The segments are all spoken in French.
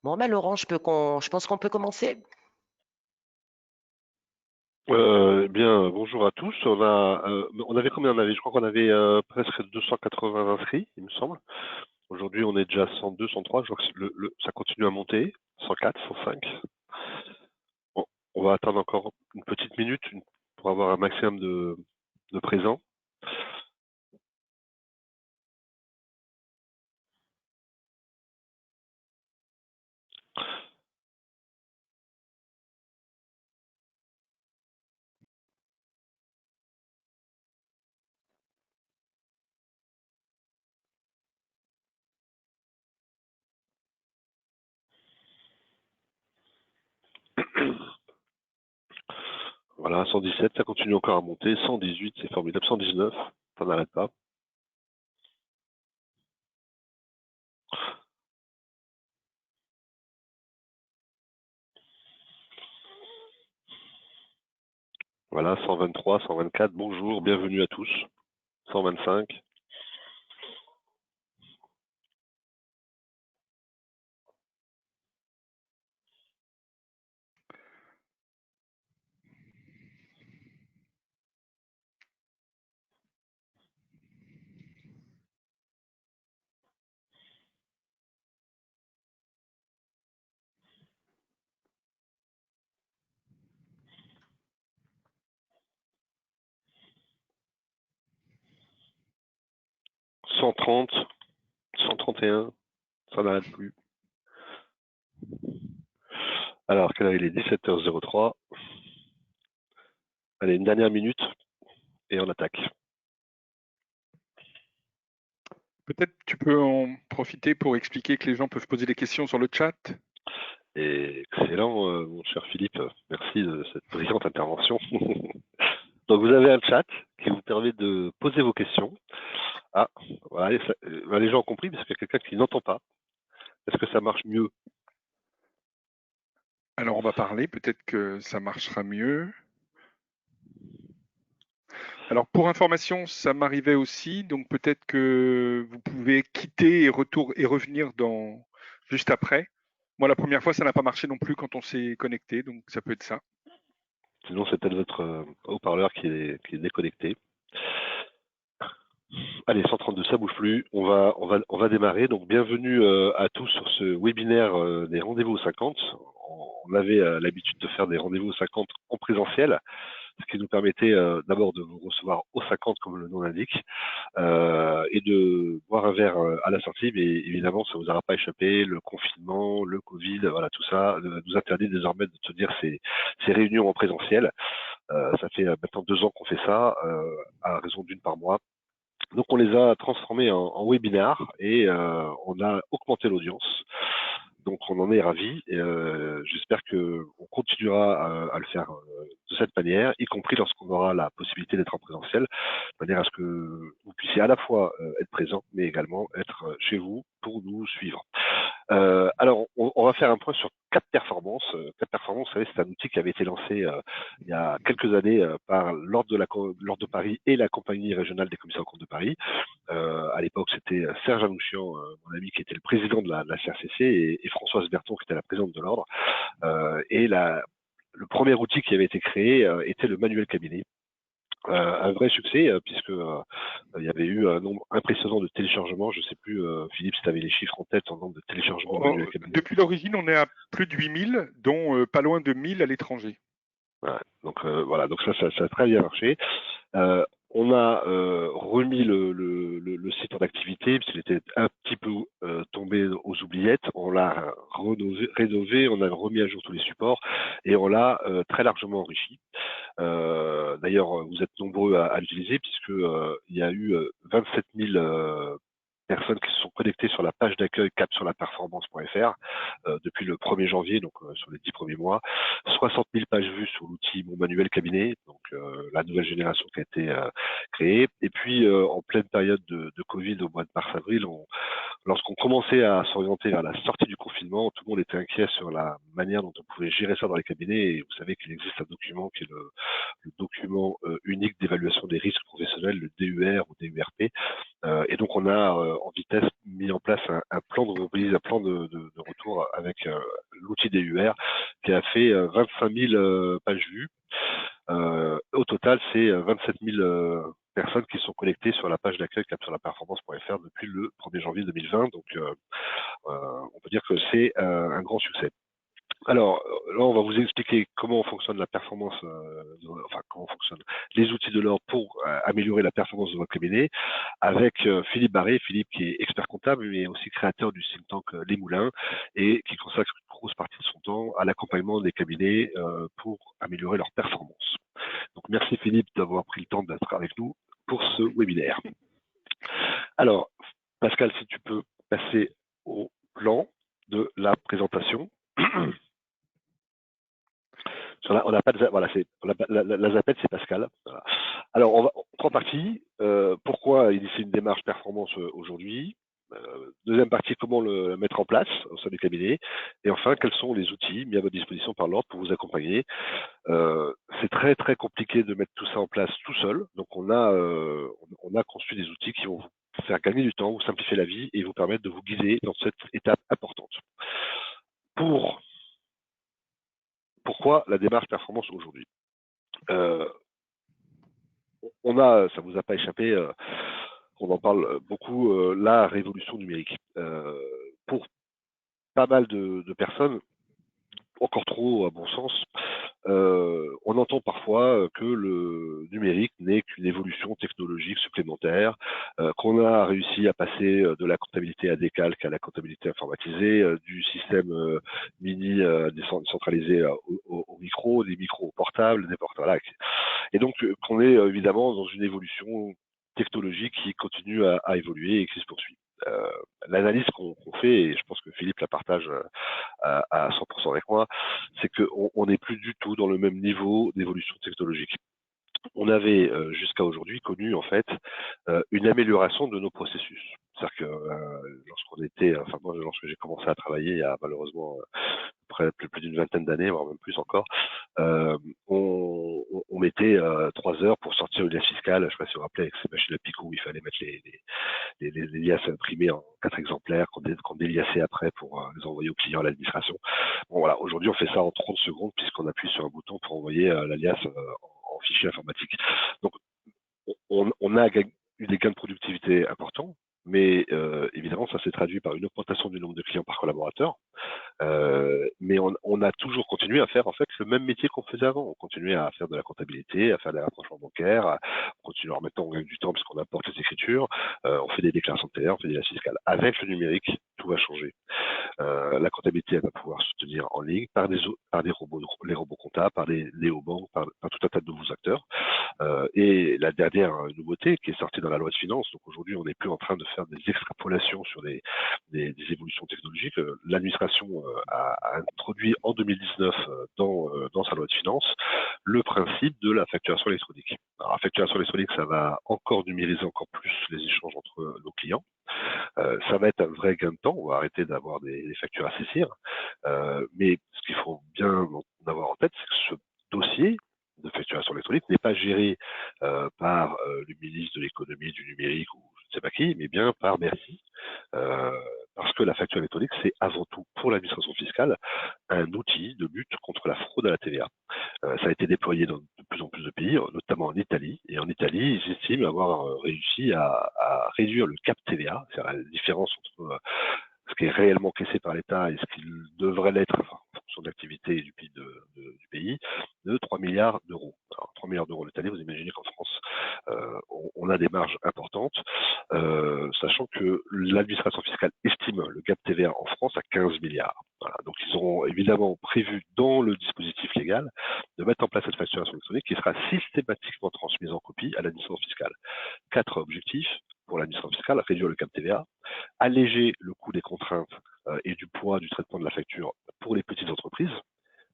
Bon, ben Laurent, je pense qu'on peut commencer. Bonjour à tous. On avait combien on avait? Je crois qu'on avait presque 280 inscrits, il me semble. Aujourd'hui, on est déjà à 102, 103. Je vois que ça continue à monter. 104, 105. Bon, on va attendre encore une petite minute pour avoir un maximum de présents. Voilà, 117, ça continue encore à monter. 118, c'est formidable. 119, ça n'arrête pas. Voilà, 123, 124. Bonjour, bienvenue à tous. 125. 130, 131, ça n'arrête plus. Alors, quelle heure il est? 17h03. Allez, une dernière minute et on attaque. Peut-être tu peux en profiter pour expliquer que les gens peuvent poser des questions sur le chat. Excellent, mon cher Philippe. Merci de cette brillante intervention. Donc, vous avez un chat qui vous permet de poser vos questions. Ah, voilà, les gens ont compris parce qu'il y a quelqu'un qui n'entend pas. Est-ce que ça marche mieux? Alors on va parler, peut-être que ça marchera mieux. Alors pour information, ça m'arrivait aussi, donc peut-être que vous pouvez quitter et revenir juste après. Moi, la première fois, ça n'a pas marché non plus quand on s'est connecté, donc ça peut être ça. Sinon, c'est peut-être votre haut-parleur qui est déconnecté. Allez, 132, ça bouge plus. On va démarrer. Donc, bienvenue à tous sur ce webinaire des rendez-vous 50. On avait l'habitude de faire des rendez-vous 50 en présentiel, ce qui nous permettait d'abord de vous recevoir au 50 comme le nom l'indique, et de boire un verre à la sortie. Mais évidemment, ça vous aura pas échappé, le confinement, le Covid, voilà, tout ça nous interdit désormais de tenir ces réunions en présentiel. Ça fait maintenant 2 ans qu'on fait ça, à raison d'une par mois. Donc on les a transformés en webinaires et on a augmenté l'audience. Donc on en est ravis. J'espère que on continuera à le faire de cette manière, y compris lorsqu'on aura la possibilité d'être en présentiel, de manière à ce que vous puissiez à la fois être présent, mais également être chez vous pour nous suivre. Alors, on va faire un point sur Cap Performance. Cap Performance, vous savez, c'est un outil qui avait été lancé il y a quelques années par l'Ordre de Paris et la Compagnie régionale des commissaires aux comptes de Paris. À l'époque, c'était Serge Anouchian, mon ami, qui était le président de la CRCC, et Françoise Berton, qui était la présidente de l'Ordre. Le premier outil qui avait été créé était le manuel cabinet. Un vrai succès, puisque il y avait eu un nombre impressionnant de téléchargements. Je ne sais plus, Philippe, si tu avais les chiffres en tête en nombre de téléchargements de manuel cabinet. Depuis l'origine, on est à plus de 8000, dont pas loin de 1000 à l'étranger. Ouais, donc voilà, donc ça a très bien marché. On a remis le site en activité, puisqu'il était un petit peu tombé aux oubliettes. On l'a rénové, on a remis à jour tous les supports et on l'a très largement enrichi. D'ailleurs, vous êtes nombreux à l'utiliser, puisque il y a eu 27 000 personnes qui se sont connectées sur la page d'accueil capsurlaperformance.fr depuis le 1er janvier, donc sur les 10 premiers mois. 60 000 pages vues sur l'outil Mon Manuel Cabinet, donc la nouvelle génération qui a été créée. Et puis, en pleine période de Covid, au mois de mars-avril, lorsqu'on commençait à s'orienter vers la sortie du confinement, tout le monde était inquiet sur la manière dont on pouvait gérer ça dans les cabinets. Et vous savez qu'il existe un document qui est le document unique d'évaluation des risques professionnels, le DUR ou DURP. Et donc on a en vitesse mis en place un plan de reprise, un plan de retour avec l'outil DUR qui a fait 25 000 pages vues. Au total, c'est 27 000 personnes qui sont connectées sur la page d'accueil capturelaperformance.fr depuis le 1er janvier 2020. Donc, on peut dire que c'est un grand succès. Alors là, on va vous expliquer comment fonctionne la performance, comment fonctionnent les outils de l'ordre pour améliorer la performance de votre cabinet, avec Philippe Barré, Philippe qui est expert comptable, mais aussi créateur du think tank Les Moulins, et qui consacre une grosse partie de son temps à l'accompagnement des cabinets pour améliorer leur performance. Donc merci Philippe d'avoir pris le temps d'être avec nous pour ce webinaire. Alors, Pascal, si tu peux passer au plan de la présentation. On n'a pas de, voilà, la ZAPET, c'est Pascal. Voilà. Alors, on prend partie. Pourquoi initier une démarche performance aujourd'hui? Deuxième partie, comment le mettre en place au sein du cabinet? Et enfin, quels sont les outils mis à votre disposition par l'ordre pour vous accompagner? C'est très très compliqué de mettre tout ça en place tout seul. Donc, on a conçu des outils qui vont vous faire gagner du temps, vous simplifier la vie et vous permettre de vous guider dans cette étape importante. Pourquoi la démarche performance aujourd'hui? Ça vous a pas échappé, on en parle beaucoup, la révolution numérique. Pour pas mal de personnes, encore trop à bon sens, on entend parfois que le numérique n'est qu'une évolution technologique supplémentaire, qu'on a réussi à passer de la comptabilité à décalque à la comptabilité informatisée, du système mini décentralisé au micro, des micros portables, des portables. Voilà. Et donc qu'on est évidemment dans une évolution technologique qui continue à évoluer et qui se poursuit. L'analyse qu'on fait, et je pense que Philippe la partage à 100% avec moi, c'est qu'on n'est plus du tout dans le même niveau d'évolution technologique. On avait jusqu'à aujourd'hui connu en fait une amélioration de nos processus. C'est-à-dire que lorsque j'ai commencé à travailler il y a malheureusement plus d'une vingtaine d'années, voire même plus encore, on mettait 3 heures pour sortir une liasse fiscale. Je ne sais pas si vous vous rappelez, avec ces machines à picot où il fallait mettre les liasses imprimées en 4 exemplaires qu'on déliassait après pour les envoyer aux clients à l'administration. Bon voilà, aujourd'hui on fait ça en 30 secondes puisqu'on appuie sur un bouton pour envoyer la liasse en fichier informatique. Donc on a eu des gains de productivité importants, mais évidemment ça s'est traduit par une augmentation du nombre de clients par collaborateur. Mais on a toujours continué à faire en fait le même métier qu'on faisait avant. On continuait à faire de la comptabilité, à faire des rapprochements bancaires, on continue en remettant on gagne du temps parce qu'on apporte les écritures, on fait des déclarations de TVA, on fait des liasses fiscales. Avec le numérique, tout va changer. La comptabilité elle va pouvoir se tenir en ligne par des robots, les robots comptables, par des néobanques, par tout un tas de nouveaux acteurs. Et la dernière nouveauté qui est sortie dans la loi de finances, donc aujourd'hui on n'est plus en train de faire des extrapolations sur des évolutions technologiques. L'administration a introduit en 2019 dans sa loi de finances le principe de la facturation électronique. Alors la facturation électronique, ça va encore numériser encore plus les échanges entre nos clients. Ça va être un vrai gain de temps, on va arrêter d'avoir des factures à saisir. Mais ce qu'il faut bien avoir en tête, c'est que ce dossier de facturation électronique n'est pas géré par le ministre de l'économie, du numérique ou je ne sais pas qui, mais bien par Bercy. Parce que la facture électronique, c'est avant tout pour l'administration fiscale un outil de lutte contre la fraude à la TVA. Ça a été déployé dans de plus en plus de pays, notamment en Italie. Et en Italie, ils estiment avoir réussi à réduire le cap TVA, c'est-à-dire la différence entre ce qui est réellement caissé par l'État et ce qui devrait l'être en fonction de l'activité et du PIB du pays, de 3 milliards d'euros. Alors 3 milliards d'euros l'Italie, vous imaginez qu'en France, on a des marges importantes, sachant que l'administration fiscale estime le gap TVA en France à 15 milliards. Voilà. Donc ils auront évidemment prévu dans le dispositif légal de mettre en place cette facturation électronique qui sera systématiquement transmise en copie à l'administration fiscale. 4 objectifs pour l'administration fiscale: réduire le cap TVA, alléger le coût des contraintes et du poids du traitement de la facture pour les petites entreprises.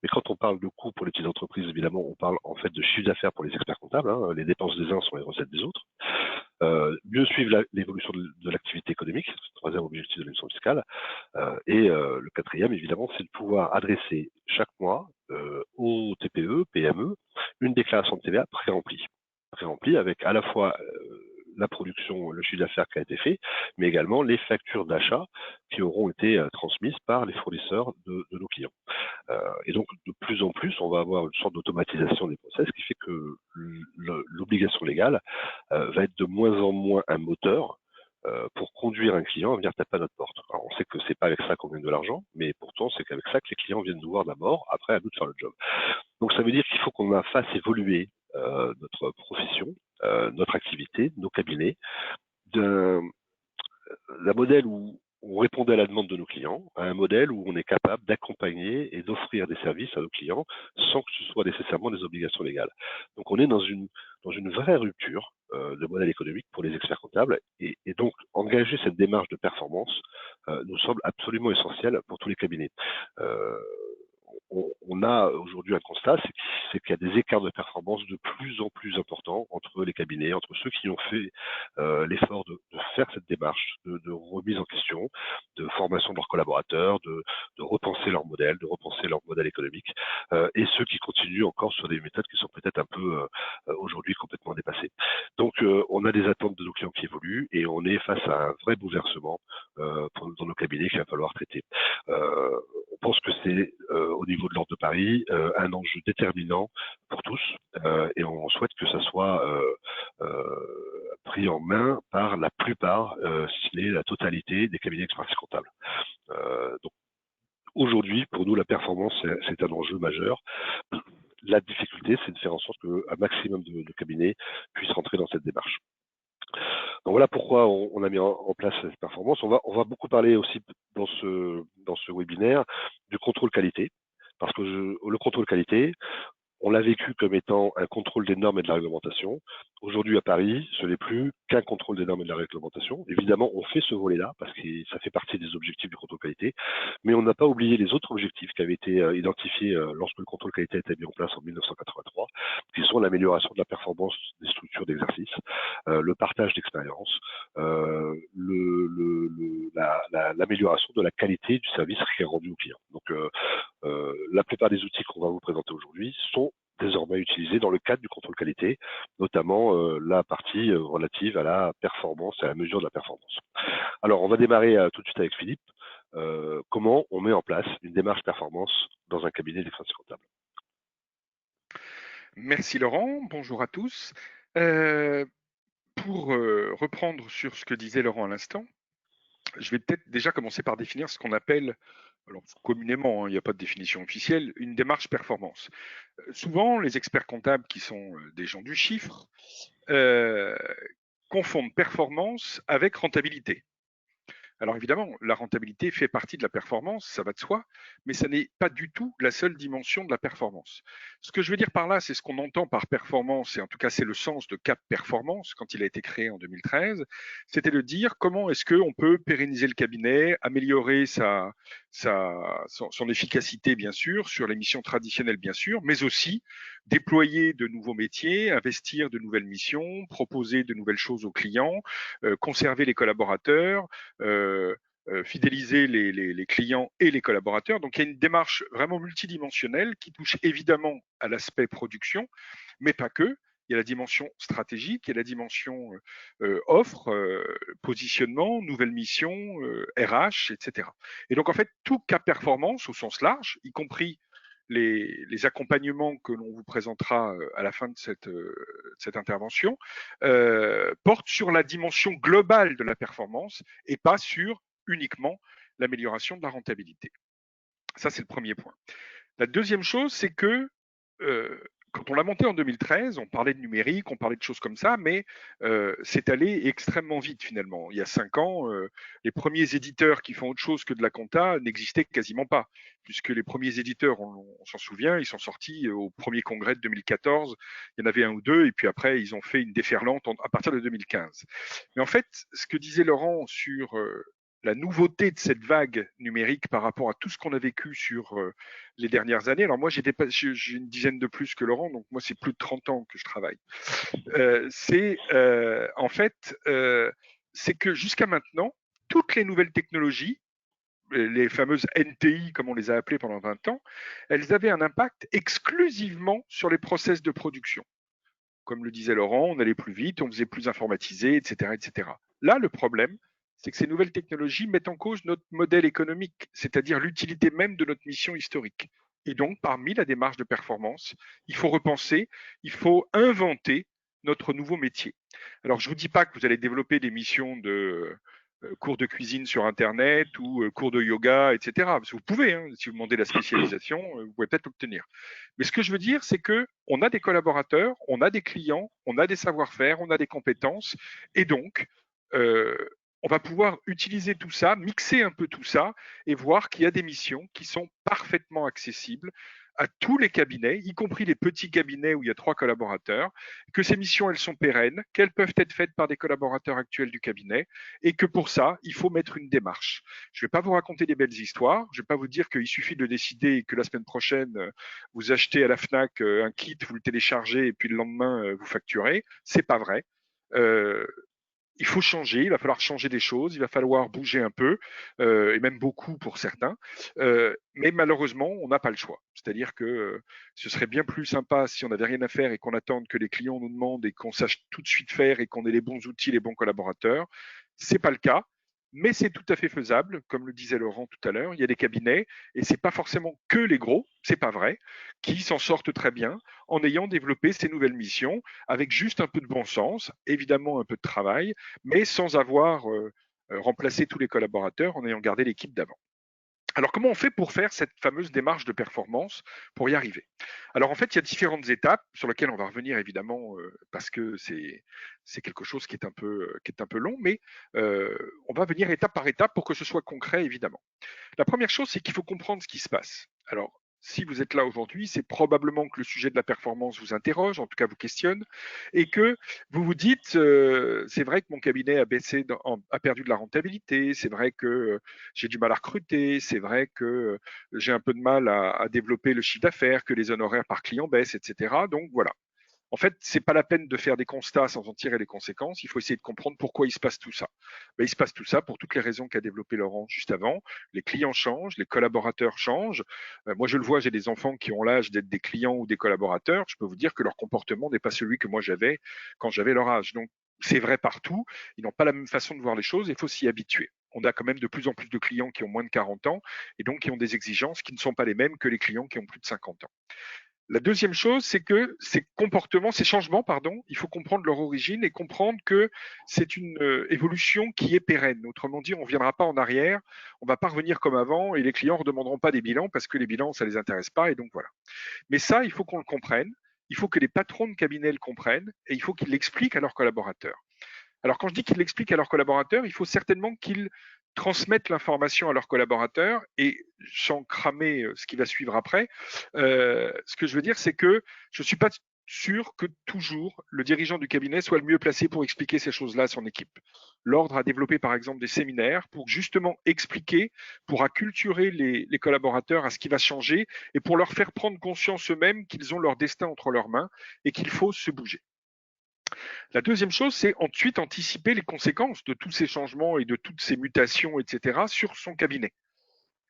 Mais quand on parle de coût pour les petites entreprises, évidemment, on parle en fait de chiffre d'affaires pour les experts comptables. Hein. Les dépenses des uns sont les recettes des autres. Mieux suivre l'évolution de l'activité économique, c'est le troisième objectif de l'administration fiscale. Et le quatrième, évidemment, c'est de pouvoir adresser chaque mois aux TPE, PME, une déclaration de TVA pré-remplie avec à la fois la production, le chiffre d'affaires qui a été fait, mais également les factures d'achat qui auront été transmises par les fournisseurs de nos clients. Et donc, de plus en plus, on va avoir une sorte d'automatisation des process qui fait que l'obligation légale va être de moins en moins un moteur pour conduire un client à venir taper à notre porte. Alors, on sait que c'est pas avec ça qu'on gagne de l'argent, mais pourtant, c'est qu'avec ça que les clients viennent nous voir d'abord, après à nous de faire le job. Donc, ça veut dire qu'il faut qu'on fasse évoluer notre profession, notre activité, nos cabinets, d'un modèle où on répondait à la demande de nos clients, à un modèle où on est capable d'accompagner et d'offrir des services à nos clients sans que ce soit nécessairement des obligations légales. Donc on est dans une vraie rupture de modèle économique pour les experts comptables et donc engager cette démarche de performance nous semble absolument essentiel pour tous les cabinets. On a aujourd'hui un constat, c'est qu'il y a des écarts de performance de plus en plus importants entre les cabinets, entre ceux qui ont fait l'effort de faire cette démarche de remise en question, de formation de leurs collaborateurs, de repenser leur modèle économique, et ceux qui continuent encore sur des méthodes qui sont peut-être un peu aujourd'hui complètement dépassées. Donc on a des attentes de nos clients qui évoluent et on est face à un vrai bouleversement dans nos cabinets qu'il va falloir traiter. On pense que c'est au niveau de l'Ordre de Paris un enjeu déterminant pour tous et on souhaite que ça soit pris en main par la plupart, si ce n'est la totalité des cabinets d'expertise comptable. Donc aujourd'hui, pour nous, la performance, c'est un enjeu majeur. La difficulté, c'est de faire en sorte qu'un maximum de cabinets puissent rentrer dans cette démarche. Donc voilà pourquoi on a mis en place cette performance. On va beaucoup parler aussi dans ce webinaire du contrôle qualité, parce que le contrôle qualité, on l'a vécu comme étant un contrôle des normes et de la réglementation. Aujourd'hui, à Paris, ce n'est plus qu'un contrôle des normes et de la réglementation. Évidemment, on fait ce volet-là parce que ça fait partie des objectifs du contrôle qualité, mais on n'a pas oublié les autres objectifs qui avaient été identifiés lorsque le contrôle qualité a été mis en place en 1983, qui sont l'amélioration de la performance des structures d'exercice, le partage d'expérience, l'amélioration de la qualité du service qui est rendu au client. Donc, la plupart des outils qu'on va vous présenter aujourd'hui sont désormais utilisés dans le cadre du contrôle qualité, notamment la partie relative à la performance et à la mesure de la performance. Alors, on va démarrer tout de suite avec Philippe. Comment on met en place une démarche performance dans un cabinet d'expertise comptable? Merci Laurent, bonjour à tous. Pour reprendre sur ce que disait Laurent à l'instant, je vais peut-être déjà commencer par définir ce qu'on appelle, alors communément, il n'y a pas de définition officielle, une démarche performance. Souvent, les experts comptables qui sont des gens du chiffre confondent performance avec rentabilité. Alors évidemment, la rentabilité fait partie de la performance, ça va de soi, mais ça n'est pas du tout la seule dimension de la performance. Ce que je veux dire par là, c'est ce qu'on entend par performance, et en tout cas c'est le sens de Cap Performance quand il a été créé en 2013, c'était de dire comment est-ce qu'on peut pérenniser le cabinet, améliorer son efficacité bien sûr, sur les missions traditionnelles bien sûr, mais aussi déployer de nouveaux métiers, investir de nouvelles missions, proposer de nouvelles choses aux clients, conserver les collaborateurs, fidéliser les clients et les collaborateurs. Donc il y a une démarche vraiment multidimensionnelle qui touche évidemment à l'aspect production, mais pas que. Il y a la dimension stratégique, il y a la dimension offre, positionnement, nouvelles missions, RH, etc. Et donc en fait, tout cas performance au sens large, y compris les accompagnements que l'on vous présentera à la fin de cette intervention, portent sur la dimension globale de la performance et pas sur uniquement l'amélioration de la rentabilité. Ça, c'est le premier point. La deuxième chose, c'est que quand on l'a monté en 2013, on parlait de numérique, on parlait de choses comme ça, mais c'est allé extrêmement vite finalement. Il y a 5 ans, les premiers éditeurs qui font autre chose que de la compta n'existaient quasiment pas, puisque les premiers éditeurs, on s'en souvient, ils sont sortis au premier congrès de 2014, il y en avait un ou deux, et puis après, ils ont fait une déferlante à partir de 2015. Mais en fait, ce que disait Laurent sur la nouveauté de cette vague numérique par rapport à tout ce qu'on a vécu sur les dernières années. Alors moi, j'ai une dizaine de plus que Laurent, donc moi, c'est plus de 30 ans que je travaille. C'est que jusqu'à maintenant, toutes les nouvelles technologies, les fameuses NTI, comme on les a appelées pendant 20 ans, elles avaient un impact exclusivement sur les process de production. Comme le disait Laurent, on allait plus vite, on faisait plus informatisé, etc., etc. Là, le problème, c'est que ces nouvelles technologies mettent en cause notre modèle économique, c'est-à-dire l'utilité même de notre mission historique. Et donc, parmi la démarche de performance, il faut repenser, il faut inventer notre nouveau métier. Alors, je ne vous dis pas que vous allez développer des missions de cours de cuisine sur Internet ou cours de yoga, etc. Parce que vous pouvez, hein, si vous demandez la spécialisation, vous pouvez peut-être l'obtenir. Mais ce que je veux dire, c'est que on a des collaborateurs, on a des clients, on a des savoir-faire, on a des compétences, et donc euh, on va pouvoir utiliser tout ça, mixer un peu tout ça, et voir qu'il y a des missions qui sont parfaitement accessibles à tous les cabinets, y compris les petits cabinets où il y a 3 collaborateurs, que ces missions, elles sont pérennes, qu'elles peuvent être faites par des collaborateurs actuels du cabinet, et que pour ça, il faut mettre une démarche. Je ne vais pas vous raconter des belles histoires, je ne vais pas vous dire qu'il suffit de décider et que la semaine prochaine, vous achetez à la FNAC un kit, vous le téléchargez et puis le lendemain, vous facturez. C'est pas vrai. Euh, il faut changer, il va falloir changer des choses, il va falloir bouger un peu, et même beaucoup pour certains. Mais malheureusement, on n'a pas le choix. C'est-à-dire que ce serait bien plus sympa si on n'avait rien à faire et qu'on attende que les clients nous demandent et qu'on sache tout de suite faire et qu'on ait les bons outils, les bons collaborateurs. C'est pas le cas. Mais c'est tout à fait faisable, comme le disait Laurent tout à l'heure. Il y a des cabinets, et c'est pas forcément que les gros, c'est pas vrai, qui s'en sortent très bien en ayant développé ces nouvelles missions avec juste un peu de bon sens, évidemment un peu de travail, mais sans avoir remplacé tous les collaborateurs en ayant gardé l'équipe d'avant. Alors, comment on fait pour faire cette fameuse démarche de performance pour y arriver? Alors, en fait, il y a différentes étapes sur lesquelles on va revenir évidemment parce que c'est quelque chose qui est un peu long, mais on va venir étape par étape pour que ce soit concret évidemment. La première chose, c'est qu'il faut comprendre ce qui se passe. Alors, si vous êtes là aujourd'hui, c'est probablement que le sujet de la performance vous interroge, en tout cas vous questionne, et que vous vous dites, c'est vrai que mon cabinet a baissé, a perdu de la rentabilité, c'est vrai que j'ai du mal à recruter, c'est vrai que j'ai un peu de mal à développer le chiffre d'affaires, que les honoraires par client baissent, etc. Donc voilà. En fait, c'est pas la peine de faire des constats sans en tirer les conséquences. Il faut essayer de comprendre pourquoi il se passe tout ça. Ben, il se passe tout ça pour toutes les raisons qu'a développé Laurent juste avant. Les clients changent, les collaborateurs changent. Moi, je le vois, j'ai des enfants qui ont l'âge d'être des clients ou des collaborateurs. Je peux vous dire que leur comportement n'est pas celui que moi j'avais quand j'avais leur âge. Donc, c'est vrai partout. Ils n'ont pas la même façon de voir les choses. Il faut s'y habituer. On a quand même de plus en plus de clients qui ont moins de 40 ans et donc qui ont des exigences qui ne sont pas les mêmes que les clients qui ont plus de 50 ans. La deuxième chose, c'est que ces comportements, ces changements, pardon, il faut comprendre leur origine et comprendre que c'est une évolution qui est pérenne. Autrement dit, on ne reviendra pas en arrière, on ne va pas revenir comme avant et les clients ne redemanderont pas des bilans parce que les bilans, ça ne les intéresse pas et donc voilà. Mais ça, il faut qu'on le comprenne, il faut que les patrons de cabinet le comprennent et il faut qu'ils l'expliquent à leurs collaborateurs. Alors quand je dis qu'ils l'expliquent à leurs collaborateurs, il faut certainement qu'ils transmettent l'information à leurs collaborateurs et sans cramer ce qui va suivre après, ce que je veux dire, c'est que je ne suis pas sûr que toujours le dirigeant du cabinet soit le mieux placé pour expliquer ces choses-là à son équipe. L'ordre a développé par exemple des séminaires pour justement expliquer, pour acculturer les collaborateurs à ce qui va changer et pour leur faire prendre conscience eux-mêmes qu'ils ont leur destin entre leurs mains et qu'il faut se bouger. La deuxième chose, c'est ensuite anticiper les conséquences de tous ces changements et de toutes ces mutations, etc., sur son cabinet.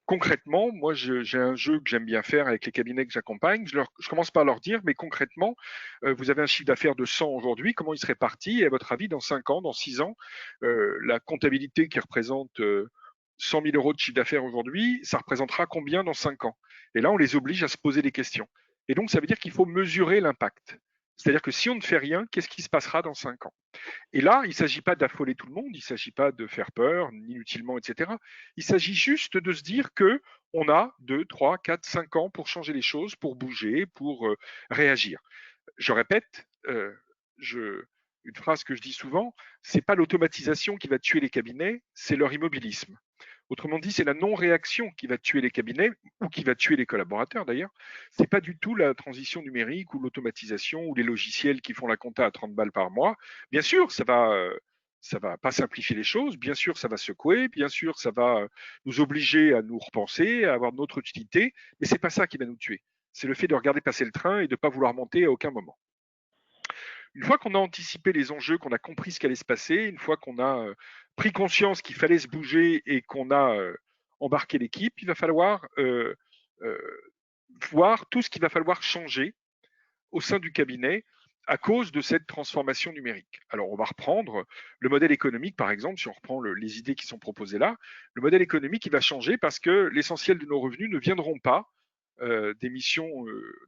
Concrètement, moi, j'ai un jeu que j'aime bien faire avec les cabinets que j'accompagne. Je commence par leur dire, mais concrètement, vous avez un chiffre d'affaires de 100 aujourd'hui, comment il serait parti? Et à votre avis, dans 5 ans, dans 6 ans, la comptabilité qui représente 100 000 euros de chiffre d'affaires aujourd'hui, ça représentera combien dans 5 ans? Et là, on les oblige à se poser des questions. Et donc, ça veut dire qu'il faut mesurer l'impact. C'est-à-dire que si on ne fait rien, qu'est-ce qui se passera dans 5 ans? Et là, il ne s'agit pas d'affoler tout le monde, il ne s'agit pas de faire peur, inutilement, etc. Il s'agit juste de se dire que on a 2, 3, 4, 5 ans pour changer les choses, pour bouger, pour réagir. Je répète, une phrase que je dis souvent, c'est pas l'automatisation qui va tuer les cabinets, c'est leur immobilisme. Autrement dit, c'est la non-réaction qui va tuer les cabinets ou qui va tuer les collaborateurs d'ailleurs. C'est pas du tout la transition numérique ou l'automatisation ou les logiciels qui font la compta à 30 balles par mois. Bien sûr, ça va pas simplifier les choses. Bien sûr, ça va secouer. Bien sûr, ça va nous obliger à nous repenser, à avoir notre utilité. Mais c'est pas ça qui va nous tuer. C'est le fait de regarder passer le train et de ne pas vouloir monter à aucun moment. Une fois qu'on a anticipé les enjeux, qu'on a compris ce qui allait se passer, une fois qu'on a pris conscience qu'il fallait se bouger et qu'on a embarqué l'équipe, il va falloir euh, voir tout ce qu'il va falloir changer au sein du cabinet à cause de cette transformation numérique. Alors, on va reprendre le modèle économique, par exemple, si on reprend les idées qui sont proposées là, le modèle économique, il va changer parce que l'essentiel de nos revenus ne viendront pas des missions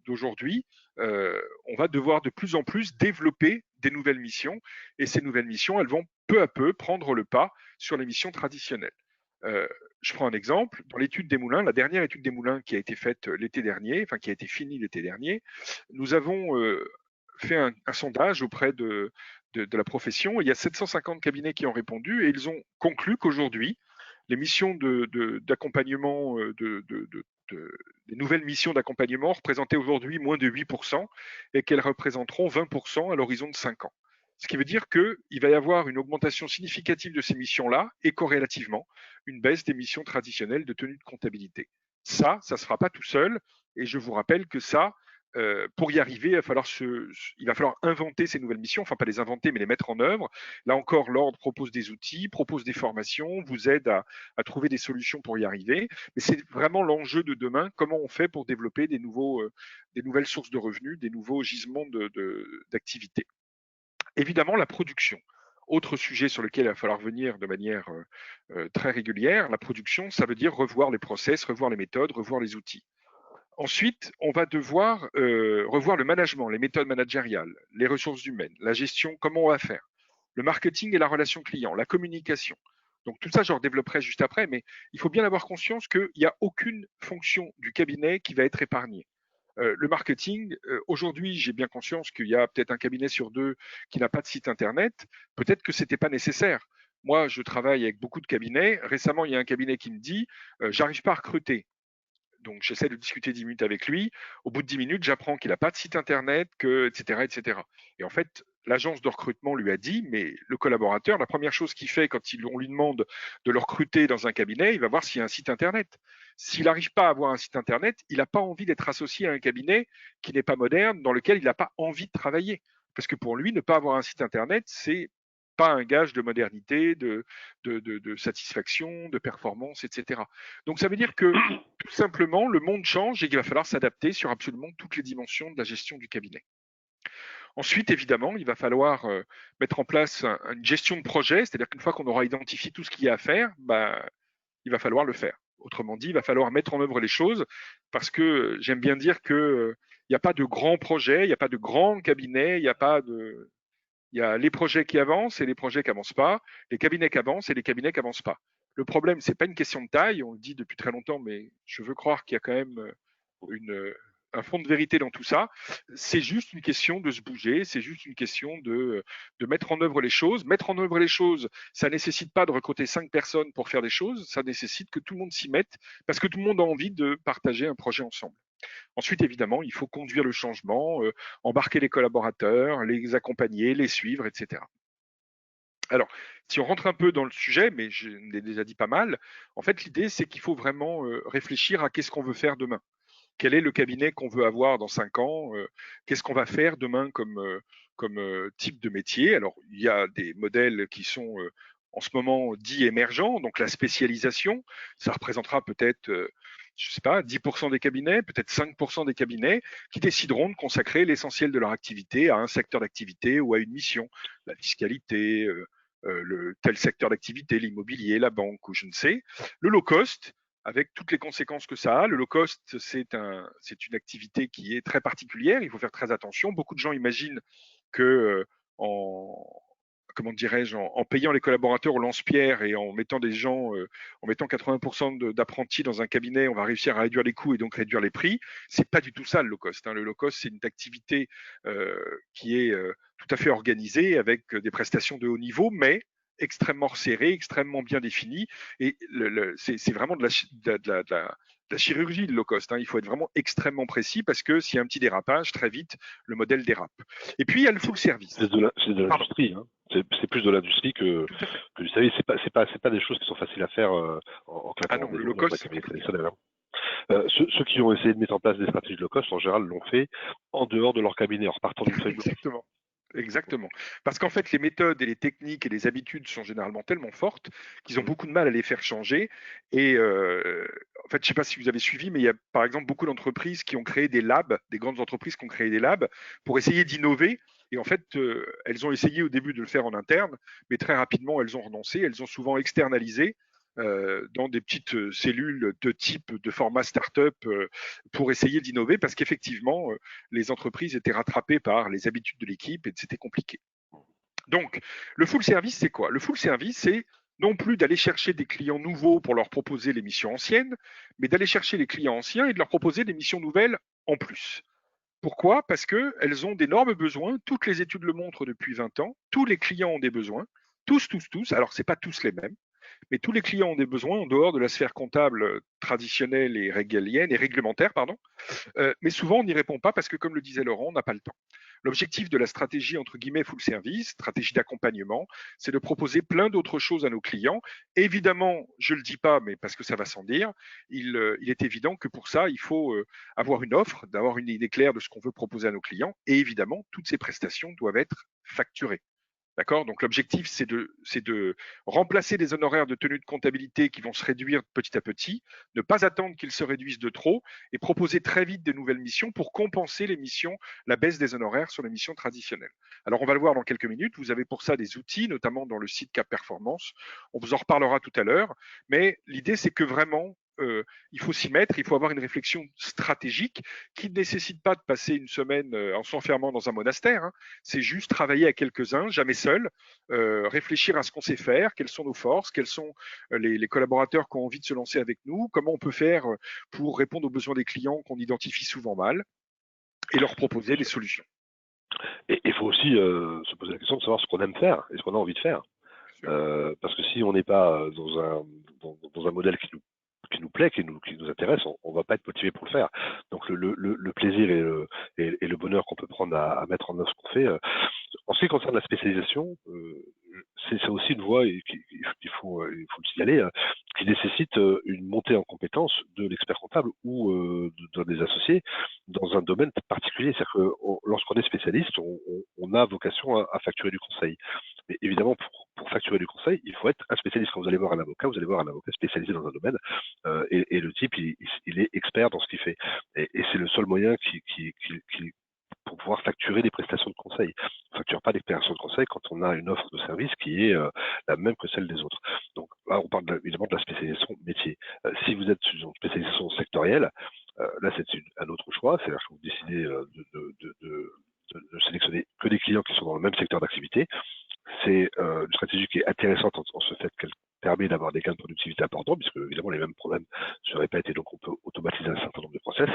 d'aujourd'hui. On va devoir de plus en plus développer des nouvelles missions, et ces nouvelles missions, elles vont peu à peu prendre le pas sur les missions traditionnelles. Je prends un exemple. Dans l'étude des moulins, la dernière étude des moulins qui a été faite l'été dernier, enfin qui a été finie l'été dernier, nous avons fait un sondage auprès de la profession. Il y a 750 cabinets qui ont répondu et ils ont conclu qu'aujourd'hui, les missions d'accompagnement, des nouvelles missions d'accompagnement représentaient aujourd'hui moins de 8% et qu'elles représenteront 20% à l'horizon de 5 ans. Ce qui veut dire qu'il va y avoir une augmentation significative de ces missions-là et corrélativement une baisse des missions traditionnelles de tenue de comptabilité. Ça ne se fera pas tout seul et je vous rappelle que ça, pour y arriver, il va falloir inventer ces nouvelles missions, enfin pas les inventer, mais les mettre en œuvre. Là encore, l'ordre propose des outils, propose des formations, vous aide à trouver des solutions pour y arriver. Mais c'est vraiment l'enjeu de demain, comment on fait pour développer des nouvelles sources de revenus, des nouveaux gisements d'activité. Évidemment, la production. Autre sujet sur lequel il va falloir venir de manière très régulière, la production, ça veut dire revoir les process, revoir les méthodes, revoir les outils. Ensuite, on va devoir revoir le management, les méthodes managériales, les ressources humaines, la gestion, comment on va faire, le marketing et la relation client, la communication. Donc tout ça, je redévelopperai juste après, mais il faut bien avoir conscience qu'il n'y a aucune fonction du cabinet qui va être épargnée. Le marketing, aujourd'hui, j'ai bien conscience qu'il y a peut-être un cabinet sur deux qui n'a pas de site internet. Peut-être que c'était pas nécessaire. Moi, je travaille avec beaucoup de cabinets. Récemment, il y a un cabinet qui me dit j'arrive pas à recruter. Donc, j'essaie de discuter 10 minutes avec lui. Au bout de 10 minutes, j'apprends qu'il n'a pas de site internet, etc., etc. Et en fait, l'agence de recrutement lui a dit, mais le collaborateur, la première chose qu'il fait quand on lui demande de le recruter dans un cabinet, il va voir s'il y a un site internet. S'il n'arrive pas à avoir un site internet, il n'a pas envie d'être associé à un cabinet qui n'est pas moderne, dans lequel il n'a pas envie de travailler. Parce que pour lui, ne pas avoir un site internet, c'est pas un gage de modernité, de satisfaction, de performance, etc. Donc ça veut dire que tout simplement, le monde change et qu'il va falloir s'adapter sur absolument toutes les dimensions de la gestion du cabinet. Ensuite, évidemment, il va falloir mettre en place une gestion de projet, c'est-à-dire qu'une fois qu'on aura identifié tout ce qu'il y a à faire, il va falloir le faire. Autrement dit, il va falloir mettre en œuvre les choses parce que j'aime bien dire qu'il n'y a pas de grands projets, il n'y a pas de grands cabinets, il y a les projets qui avancent et les projets qui avancent pas, les cabinets qui avancent et les cabinets qui avancent pas. Le problème, c'est pas une question de taille, on le dit depuis très longtemps, mais je veux croire qu'il y a quand même un fond de vérité dans tout ça. C'est juste une question de se bouger, c'est juste une question de mettre en œuvre les choses. Mettre en œuvre les choses, ça nécessite pas de recruter 5 personnes pour faire des choses, ça nécessite que tout le monde s'y mette parce que tout le monde a envie de partager un projet ensemble. Ensuite, évidemment, il faut conduire le changement, embarquer les collaborateurs, les accompagner, les suivre, etc. Alors, si on rentre un peu dans le sujet, mais je l'ai déjà dit pas mal, en fait, l'idée, c'est qu'il faut vraiment réfléchir à qu'est-ce qu'on veut faire demain. Quel est le cabinet qu'on veut avoir dans 5 ans Qu'est-ce qu'on va faire demain comme type de métier? Alors, il y a des modèles qui sont en ce moment dits émergents, donc la spécialisation, ça représentera peut-être, je sais pas, 10% des cabinets, peut-être 5% des cabinets qui décideront de consacrer l'essentiel de leur activité à un secteur d'activité ou à une mission, la fiscalité, le tel secteur d'activité, l'immobilier, la banque ou je ne sais. Le low cost, avec toutes les conséquences que ça a. Le low cost, c'est une activité qui est très particulière. Il faut faire très attention. Beaucoup de gens imaginent que en comment dirais-je, en payant les collaborateurs au lance-pierre et en mettant des gens, en mettant 80% d'apprentis dans un cabinet, on va réussir à réduire les coûts et donc réduire les prix. C'est pas du tout ça le low cost. Le low cost, c'est une activité qui est tout à fait organisée avec des prestations de haut niveau, mais extrêmement resserrées, extrêmement bien définies. Et c'est vraiment de la chirurgie, le low cost. Il faut être vraiment extrêmement précis parce que s'il y a un petit dérapage, très vite, le modèle dérape. Et puis, il y a le full service. C'est de l'industrie. C'est plus de l'industrie que vous savez, c'est pas des choses qui sont faciles à faire en claquant. Ah non, le low cost, ceux qui ont essayé de mettre en place des stratégies de low cost, en général, l'ont fait en dehors de leur cabinet, en repartant d'une feuille blanche. Exactement. Parce qu'en fait, les méthodes et les techniques et les habitudes sont généralement tellement fortes qu'ils ont beaucoup de mal à les faire changer. Et en fait, je ne sais pas si vous avez suivi, mais il y a par exemple beaucoup d'entreprises qui ont créé des labs, des grandes entreprises qui ont créé des labs pour essayer d'innover Et en fait, elles ont essayé au début de le faire en interne, mais très rapidement, elles ont renoncé. Elles ont souvent externalisé dans des petites cellules de type de format start-up pour essayer d'innover parce qu'effectivement, les entreprises étaient rattrapées par les habitudes de l'équipe et c'était compliqué. Donc, le full service, c'est quoi? Le full service, c'est non plus d'aller chercher des clients nouveaux pour leur proposer les missions anciennes, mais d'aller chercher les clients anciens et de leur proposer des missions nouvelles en plus. Pourquoi? Parce qu'elles ont d'énormes besoins. Toutes les études le montrent depuis 20 ans. Tous les clients ont des besoins. Tous, tous, tous. Alors, ce n'est pas tous les mêmes, mais tous les clients ont des besoins en dehors de la sphère comptable traditionnelle et régalienne et réglementaire, pardon. Mais souvent, on n'y répond pas parce que, comme le disait Laurent, on n'a pas le temps. L'objectif de la stratégie, entre guillemets, full service, stratégie d'accompagnement, c'est de proposer plein d'autres choses à nos clients. Évidemment, je ne le dis pas, mais parce que ça va sans dire, il est évident que pour ça, il faut avoir une offre, d'avoir une idée claire de ce qu'on veut proposer à nos clients. Et évidemment, toutes ces prestations doivent être facturées. D'accord? Donc l'objectif, c'est de remplacer des honoraires de tenue de comptabilité qui vont se réduire petit à petit, ne pas attendre qu'ils se réduisent de trop et proposer très vite de nouvelles missions pour compenser les missions, la baisse des honoraires sur les missions traditionnelles. Alors on va le voir dans quelques minutes. Vous avez pour ça des outils, notamment dans le site Cap Performance. On vous en reparlera tout à l'heure. Mais l'idée, c'est que vraiment, il faut s'y mettre, il faut avoir une réflexion stratégique qui ne nécessite pas de passer une semaine en s'enfermant dans un monastère. Hein. C'est juste travailler à quelques-uns, jamais seul, réfléchir à ce qu'on sait faire, quelles sont nos forces, quels sont les collaborateurs qui ont envie de se lancer avec nous, comment on peut faire pour répondre aux besoins des clients qu'on identifie souvent mal et leur proposer des solutions. Et il faut aussi se poser la question de savoir ce qu'on aime faire et ce qu'on a envie de faire. Parce que si on n'est pas dans un modèle qui nous plaît, qui nous intéresse, on va pas être motivé pour le faire. Donc le plaisir et le bonheur qu'on peut prendre à mettre en œuvre ce qu'on fait. En ce qui concerne la spécialisation, c'est aussi une voie il faut le signaler, qui nécessite une montée en compétence de l'expert comptable ou des associés dans un domaine particulier. C'est-à-dire que lorsqu'on est spécialiste, on a vocation à facturer du conseil. Mais évidemment, pour facturer du conseil, il faut être un spécialiste. Quand vous allez voir un avocat, vous allez voir un avocat spécialisé dans un domaine, et le type, il est expert dans ce qu'il fait. Et c'est le seul moyen pour pouvoir facturer des prestations de conseil. On ne facture pas des prestations de conseil quand on a une offre de service qui est la même que celle des autres. Donc là, on parle évidemment de la spécialisation métier. Si vous êtes sur une spécialisation sectorielle, là, c'est un autre choix. C'est-à-dire que vous décidez de sélectionner que des clients qui sont dans le même secteur d'activité. C'est une stratégie qui est intéressante en ce fait qu'elle permet d'avoir des gains de productivité importants, puisque évidemment les mêmes problèmes se répètent et donc on peut automatiser un certain nombre de process.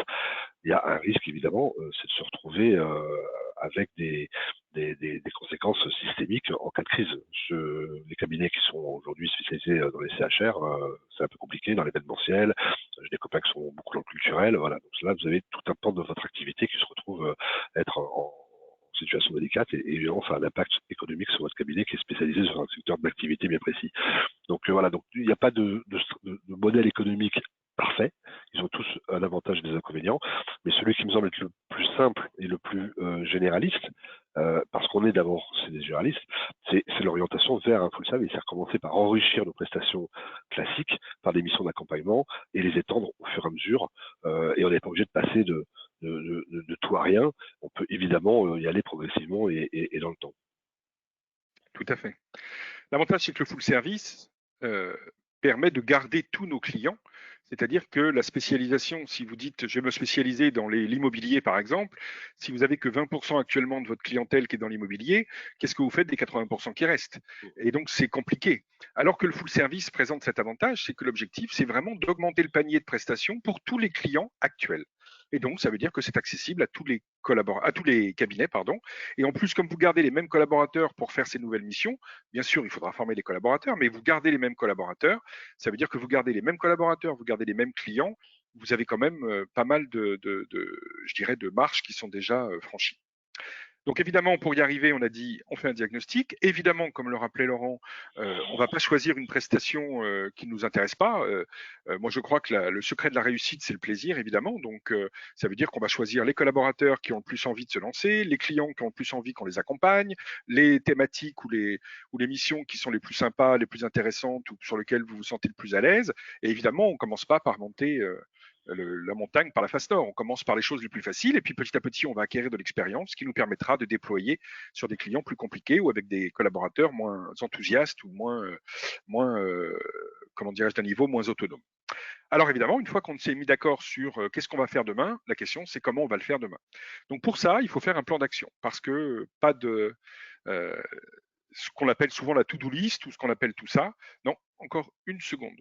Il y a un risque évidemment, c'est de se retrouver avec des conséquences systémiques en cas de crise. Les cabinets qui sont aujourd'hui spécialisés dans les CHR, c'est un peu compliqué, dans l'événementiel. J'ai des copains qui sont beaucoup dans le culturel. Voilà. Donc là, vous avez tout un pan de votre activité qui se retrouve être en situation délicate et évidemment ça a un impact économique sur votre cabinet qui est spécialisé sur un secteur d'activité bien précis. Donc voilà, donc il n'y a pas de modèle économique parfait. Ils ont tous un avantage et des inconvénients, mais celui qui me semble être le plus simple et le plus généraliste, parce qu'on est d'abord, c'est des généralistes, c'est l'orientation vers un full service, c'est-à-dire commencer par enrichir nos prestations classiques par des missions d'accompagnement et les étendre au fur et à mesure, et on n'est pas obligé de passer de tout à rien. On peut évidemment y aller progressivement et dans le temps. Tout à fait. L'avantage, c'est que le full service permet de garder tous nos clients. C'est-à-dire que la spécialisation, si vous dites je vais me spécialiser dans l'immobilier par exemple, si vous avez que 20% actuellement de votre clientèle qui est dans l'immobilier, qu'est-ce que vous faites des 80% qui restent? Et donc c'est compliqué. Alors que le full service présente cet avantage, c'est que l'objectif, c'est vraiment d'augmenter le panier de prestations pour tous les clients actuels. Et donc ça veut dire que c'est accessible à tous les cabinets, pardon. Et en plus, comme vous gardez les mêmes collaborateurs pour faire ces nouvelles missions, bien sûr, il faudra former les collaborateurs, mais vous gardez les mêmes collaborateurs. Ça veut dire que vous gardez les mêmes collaborateurs, vous gardez les mêmes clients. Vous avez quand même pas mal je dirais, de marches qui sont déjà franchies. Donc évidemment, pour y arriver, on a dit, on fait un diagnostic. Évidemment, comme le rappelait Laurent, on ne va pas choisir une prestation qui ne nous intéresse pas. Moi, je crois que le secret de la réussite, c'est le plaisir, évidemment. Donc, ça veut dire qu'on va choisir les collaborateurs qui ont le plus envie de se lancer, les clients qui ont le plus envie qu'on les accompagne, les thématiques ou les missions qui sont les plus sympas, les plus intéressantes ou sur lesquelles vous vous sentez le plus à l'aise. Et évidemment, on ne commence pas par monter la montagne par la face nord. On commence par les choses les plus faciles et puis petit à petit, on va acquérir de l'expérience, ce qui nous permettra de déployer sur des clients plus compliqués ou avec des collaborateurs moins enthousiastes ou moins comment dirais-je, d'un niveau moins autonome. Alors évidemment, une fois qu'on s'est mis d'accord sur qu'est-ce qu'on va faire demain, la question c'est comment on va le faire demain. Donc pour ça, il faut faire un plan d'action parce que pas de ce qu'on appelle souvent la to-do list ou ce qu'on appelle tout ça. Non, encore une seconde.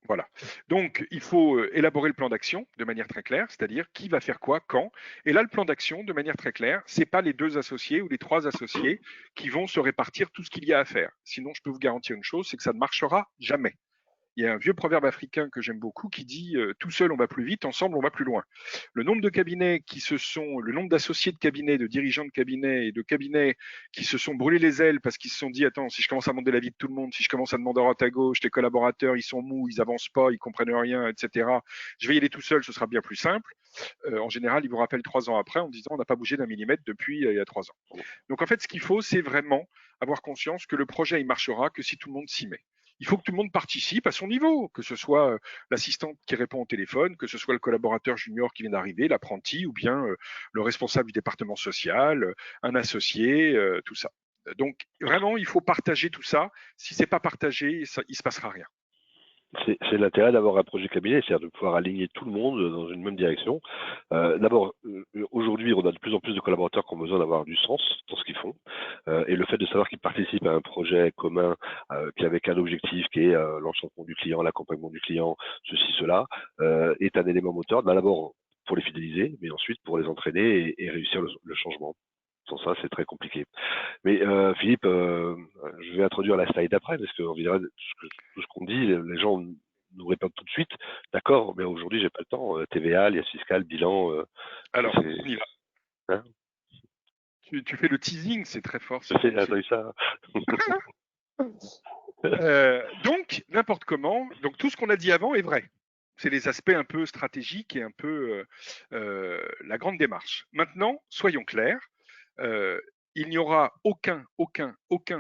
Voilà. Donc, il faut élaborer le plan d'action de manière très claire, c'est-à-dire qui va faire quoi, quand. Et là, le plan d'action, de manière très claire, c'est pas les 2 associés ou les 3 associés qui vont se répartir tout ce qu'il y a à faire. Sinon, je peux vous garantir une chose, c'est que ça ne marchera jamais. Il y a un vieux proverbe africain que j'aime beaucoup qui dit tout seul on va plus vite, ensemble on va plus loin. Le nombre de cabinets le nombre d'associés de cabinets, de dirigeants de cabinets et de cabinets qui se sont brûlés les ailes parce qu'ils se sont dit attends, si je commence à demander l'avis de tout le monde, si je commence à demander à droite à gauche, les collaborateurs ils sont mous, ils avancent pas, ils comprennent rien, etc. Je vais y aller tout seul, ce sera bien plus simple. En général, ils vous rappellent 3 ans après en disant on n'a pas bougé d'un millimètre depuis il y a 3 ans. Donc en fait, ce qu'il faut, c'est vraiment avoir conscience que le projet il marchera que si tout le monde s'y met. Il faut que tout le monde participe à son niveau, que ce soit l'assistante qui répond au téléphone, que ce soit le collaborateur junior qui vient d'arriver, l'apprenti, ou bien le responsable du département social, un associé, tout ça. Donc vraiment, il faut partager tout ça. Si c'est pas partagé, il se passera rien. C'est l'intérêt d'avoir un projet cabinet, c'est-à-dire de pouvoir aligner tout le monde dans une même direction. D'abord, aujourd'hui, on a de plus en plus de collaborateurs qui ont besoin d'avoir du sens dans ce qu'ils font. Et le fait de savoir qu'ils participent à un projet commun qui avec un objectif qui est l'enchantement du client, l'accompagnement du client, ceci, cela, est un élément moteur. D'abord pour les fidéliser, mais ensuite pour les entraîner et réussir le changement. Sans ça, c'est très compliqué. Mais Philippe, je vais introduire la slide d'après, parce qu'on verra tout ce qu'on dit, les gens nous répondent tout de suite. D'accord, mais aujourd'hui, j'ai pas le temps. TVA, liasse fiscale, bilan. Alors, on y va. Hein, tu fais le teasing, c'est très fort. j'ai ça. Donc, n'importe comment. Donc, tout ce qu'on a dit avant est vrai. C'est les aspects un peu stratégiques et un peu la grande démarche. Maintenant, soyons clairs. Il n'y aura aucun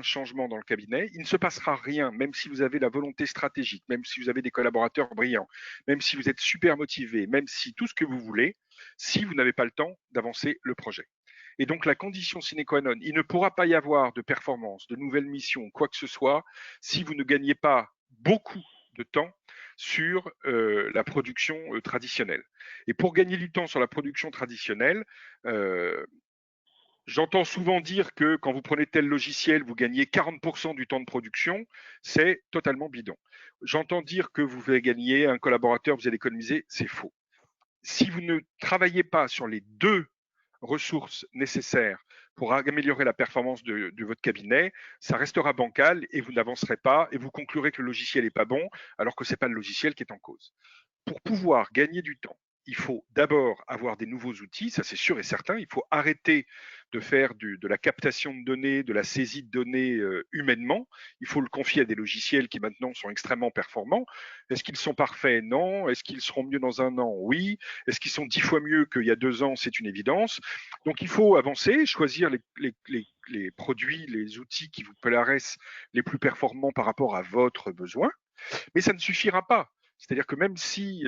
changement dans le cabinet. Il ne se passera rien, même si vous avez la volonté stratégique, même si vous avez des collaborateurs brillants, même si vous êtes super motivé, même si tout ce que vous voulez, si vous n'avez pas le temps d'avancer le projet. Et donc la condition sine qua non, il ne pourra pas y avoir de performance, de nouvelles missions, quoi que ce soit, si vous ne gagnez pas beaucoup de temps sur la production traditionnelle. Et pour gagner du temps sur la production traditionnelle, j'entends souvent dire que quand vous prenez tel logiciel, vous gagnez 40% du temps de production. C'est totalement bidon. J'entends dire que vous allez gagner un collaborateur, vous allez économiser. C'est faux. Si vous ne travaillez pas sur les 2 ressources nécessaires pour améliorer la performance de votre cabinet, ça restera bancal et vous n'avancerez pas et vous conclurez que le logiciel n'est pas bon alors que ce n'est pas le logiciel qui est en cause. Pour pouvoir gagner du temps, il faut d'abord avoir des nouveaux outils, ça c'est sûr et certain. Il faut arrêter de faire de la captation de données, de la saisie de données humainement. Il faut le confier à des logiciels qui maintenant sont extrêmement performants. Est-ce qu'ils sont parfaits? Non. Est-ce qu'ils seront mieux dans un an? Oui. Est-ce qu'ils sont 10 fois mieux qu'il y a 2 ans? C'est une évidence. Donc il faut avancer, choisir les produits, les outils qui vous paraissent les plus performants par rapport à votre besoin. Mais ça ne suffira pas. C'est-à-dire que même si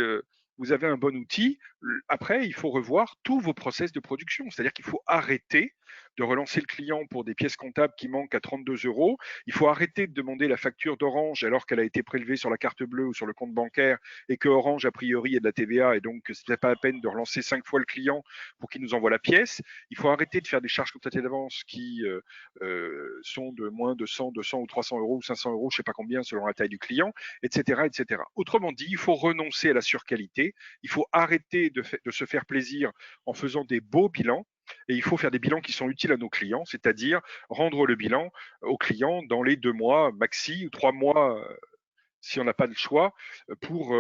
vous avez un bon outil, après, il faut revoir tous vos process de production. C'est-à-dire qu'il faut arrêter de relancer le client pour des pièces comptables qui manquent à 32 euros. Il faut arrêter de demander la facture d'Orange alors qu'elle a été prélevée sur la carte bleue ou sur le compte bancaire et que Orange, a priori, est de la TVA et donc ce n'est pas la peine de relancer 5 fois le client pour qu'il nous envoie la pièce. Il faut arrêter de faire des charges constatées d'avance qui sont de moins de 100, 200 ou 300 euros ou 500 euros, je ne sais pas combien selon la taille du client, etc., etc. Autrement dit, il faut renoncer à la surqualité. Il faut arrêter de se faire plaisir en faisant des beaux bilans et il faut faire des bilans qui sont utiles à nos clients, c'est-à-dire rendre le bilan aux clients dans les 2 mois maxi ou 3 mois si on n'a pas le choix pour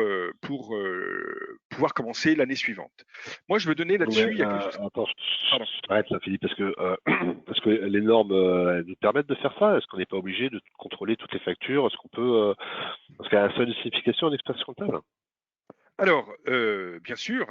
pouvoir commencer l'année suivante. Moi, je veux donner là-dessus. Attends, je t'arrête là, Philippe, parce que les normes nous permettent de faire ça. Est-ce qu'on n'est pas obligé de contrôler toutes les factures? Est-ce qu'on peut parce qu'il y a un seuil de signification en expertise comptable? Alors, bien sûr,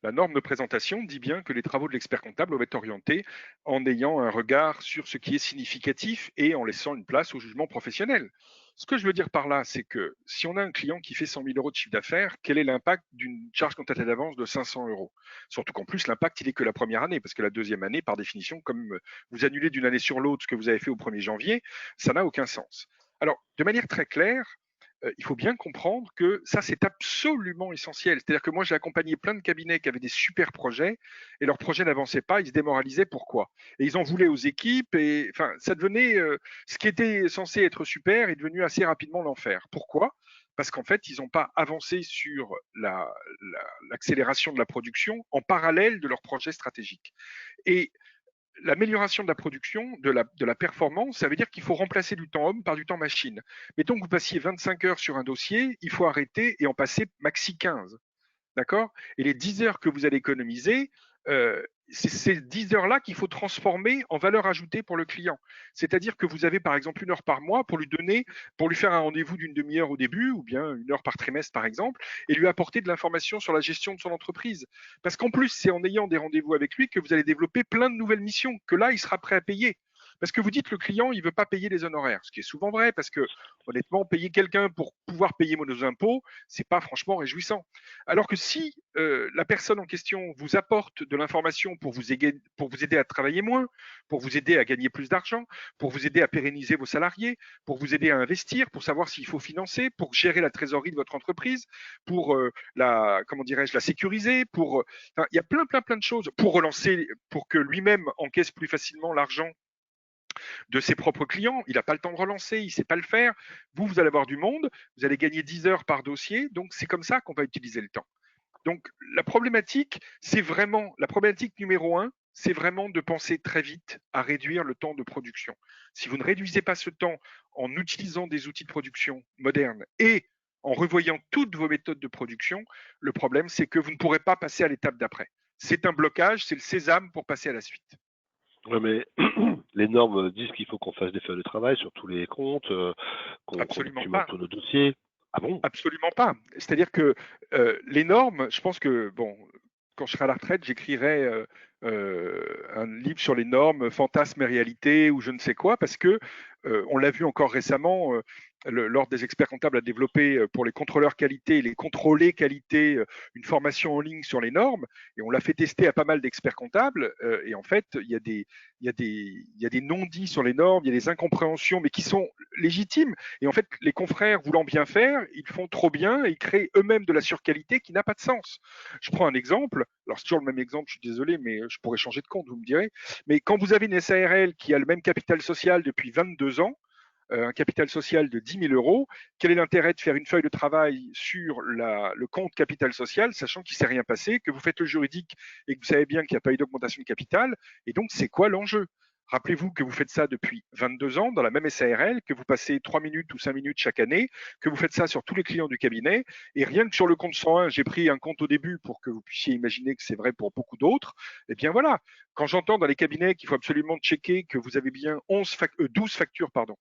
la norme de présentation dit bien que les travaux de l'expert comptable doivent être orientés en ayant un regard sur ce qui est significatif et en laissant une place au jugement professionnel. Ce que je veux dire par là, c'est que si on a un client qui fait 100 000 euros de chiffre d'affaires, quel est l'impact d'une charge constatée d'avance de 500 euros? Surtout qu'en plus, l'impact, il est que la première année, parce que la deuxième année, par définition, comme vous annulez d'une année sur l'autre ce que vous avez fait au 1er janvier, ça n'a aucun sens. Alors, de manière très claire, il faut bien comprendre que ça, c'est absolument essentiel. C'est-à-dire que moi, j'ai accompagné plein de cabinets qui avaient des super projets et leurs projets n'avançaient pas, ils se démoralisaient. Pourquoi? Et ils en voulaient aux équipes et enfin, ça devenait ce qui était censé être super est devenu assez rapidement l'enfer. Pourquoi? Parce qu'en fait, ils n'ont pas avancé sur l'accélération de la production en parallèle de leur projet stratégique. Et l'amélioration de la production, de la performance, ça veut dire qu'il faut remplacer du temps homme par du temps machine. Mettons que vous passiez 25 heures sur un dossier, il faut arrêter et en passer maxi 15. D'accord? Et les 10 heures que vous allez économiser, c'est ces 10 heures-là qu'il faut transformer en valeur ajoutée pour le client. C'est-à-dire que vous avez par exemple 1 heure par mois pour lui donner, pour lui faire un rendez-vous d'une demi-heure au début, ou bien 1 heure par trimestre par exemple, et lui apporter de l'information sur la gestion de son entreprise. Parce qu'en plus, c'est en ayant des rendez-vous avec lui que vous allez développer plein de nouvelles missions, que là, il sera prêt à payer. Parce que vous dites le client, il ne veut pas payer les honoraires, ce qui est souvent vrai, parce que honnêtement, payer quelqu'un pour pouvoir payer nos impôts, c'est pas franchement réjouissant. Alors que si la personne en question vous apporte de l'information pour vous aider à travailler moins, pour vous aider à gagner plus d'argent, pour vous aider à pérenniser vos salariés, pour vous aider à investir, pour savoir s'il faut financer, pour gérer la trésorerie de votre entreprise, pour comment dirais-je, la sécuriser, enfin, il y a plein de choses pour relancer, pour que lui-même encaisse plus facilement l'argent de ses propres clients. Il n'a pas le temps de relancer, il ne sait pas le faire. Vous allez avoir du monde, vous allez gagner 10 heures par dossier. Donc, c'est comme ça qu'on va utiliser le temps. Donc, la problématique numéro un, c'est vraiment de penser très vite à réduire le temps de production. Si vous ne réduisez pas ce temps en utilisant des outils de production modernes et en revoyant toutes vos méthodes de production, le problème, c'est que vous ne pourrez pas passer à l'étape d'après. C'est un blocage, c'est le sésame pour passer à la suite. Ouais, mais les normes disent qu'il faut qu'on fasse des feuilles de travail sur tous les comptes, qu'on documente tous nos dossiers. Ah bon? Absolument pas. C'est-à-dire que les normes, je pense que, bon, quand je serai à la retraite, j'écrirai un livre sur les normes, fantasmes et réalité, ou je ne sais quoi, parce que on l'a vu encore récemment, l'Ordre des experts comptables a développé pour les contrôleurs qualité et les contrôlés qualité une formation en ligne sur les normes, et on l'a fait tester à pas mal d'experts comptables, et en fait, il y a des non-dits sur les normes, il y a des incompréhensions, mais qui sont légitimes, et en fait, les confrères voulant bien faire, ils font trop bien, et ils créent eux-mêmes de la surqualité qui n'a pas de sens. Je prends un exemple, alors c'est toujours le même exemple, je suis désolé, mais je pourrais changer de compte, vous me direz, mais quand vous avez une SARL qui a le même capital social depuis 22 ans, un capital social de 10 000 euros, quel est l'intérêt de faire une feuille de travail sur le compte capital social, sachant qu'il ne s'est rien passé, que vous faites le juridique et que vous savez bien qu'il n'y a pas eu d'augmentation de capital? Et donc, c'est quoi l'enjeu? Rappelez-vous que vous faites ça depuis 22 ans dans la même SARL, que vous passez 3 minutes ou 5 minutes chaque année, que vous faites ça sur tous les clients du cabinet. Et rien que sur le compte 101, j'ai pris un compte au début pour que vous puissiez imaginer que c'est vrai pour beaucoup d'autres. Eh bien voilà, quand j'entends dans les cabinets qu'il faut absolument checker que vous avez bien 12 factures, pardon,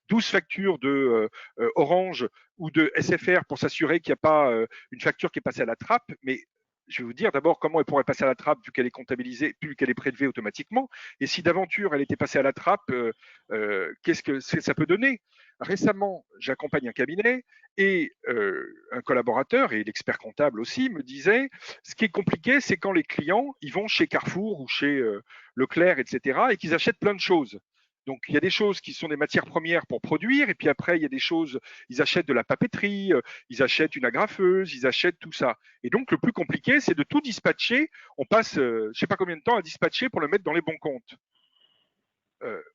12 factures de Orange ou de SFR pour s'assurer qu'il n'y a pas une facture qui est passée à la trappe, mais je vais vous dire d'abord comment elle pourrait passer à la trappe vu qu'elle est comptabilisée, vu qu'elle est prélevée automatiquement. Et si d'aventure elle était passée à la trappe, qu'est-ce que ça peut donner? Récemment, j'accompagne un cabinet et un collaborateur et l'expert comptable aussi me disait, ce qui est compliqué, c'est quand les clients ils vont chez Carrefour ou chez Leclerc, etc., et qu'ils achètent plein de choses. Donc, il y a des choses qui sont des matières premières pour produire, et puis après, il y a des choses, ils achètent de la papeterie, ils achètent une agrafeuse, ils achètent tout ça. Et donc, le plus compliqué, c'est de tout dispatcher. On passe, je ne sais pas combien de temps à dispatcher pour le mettre dans les bons comptes.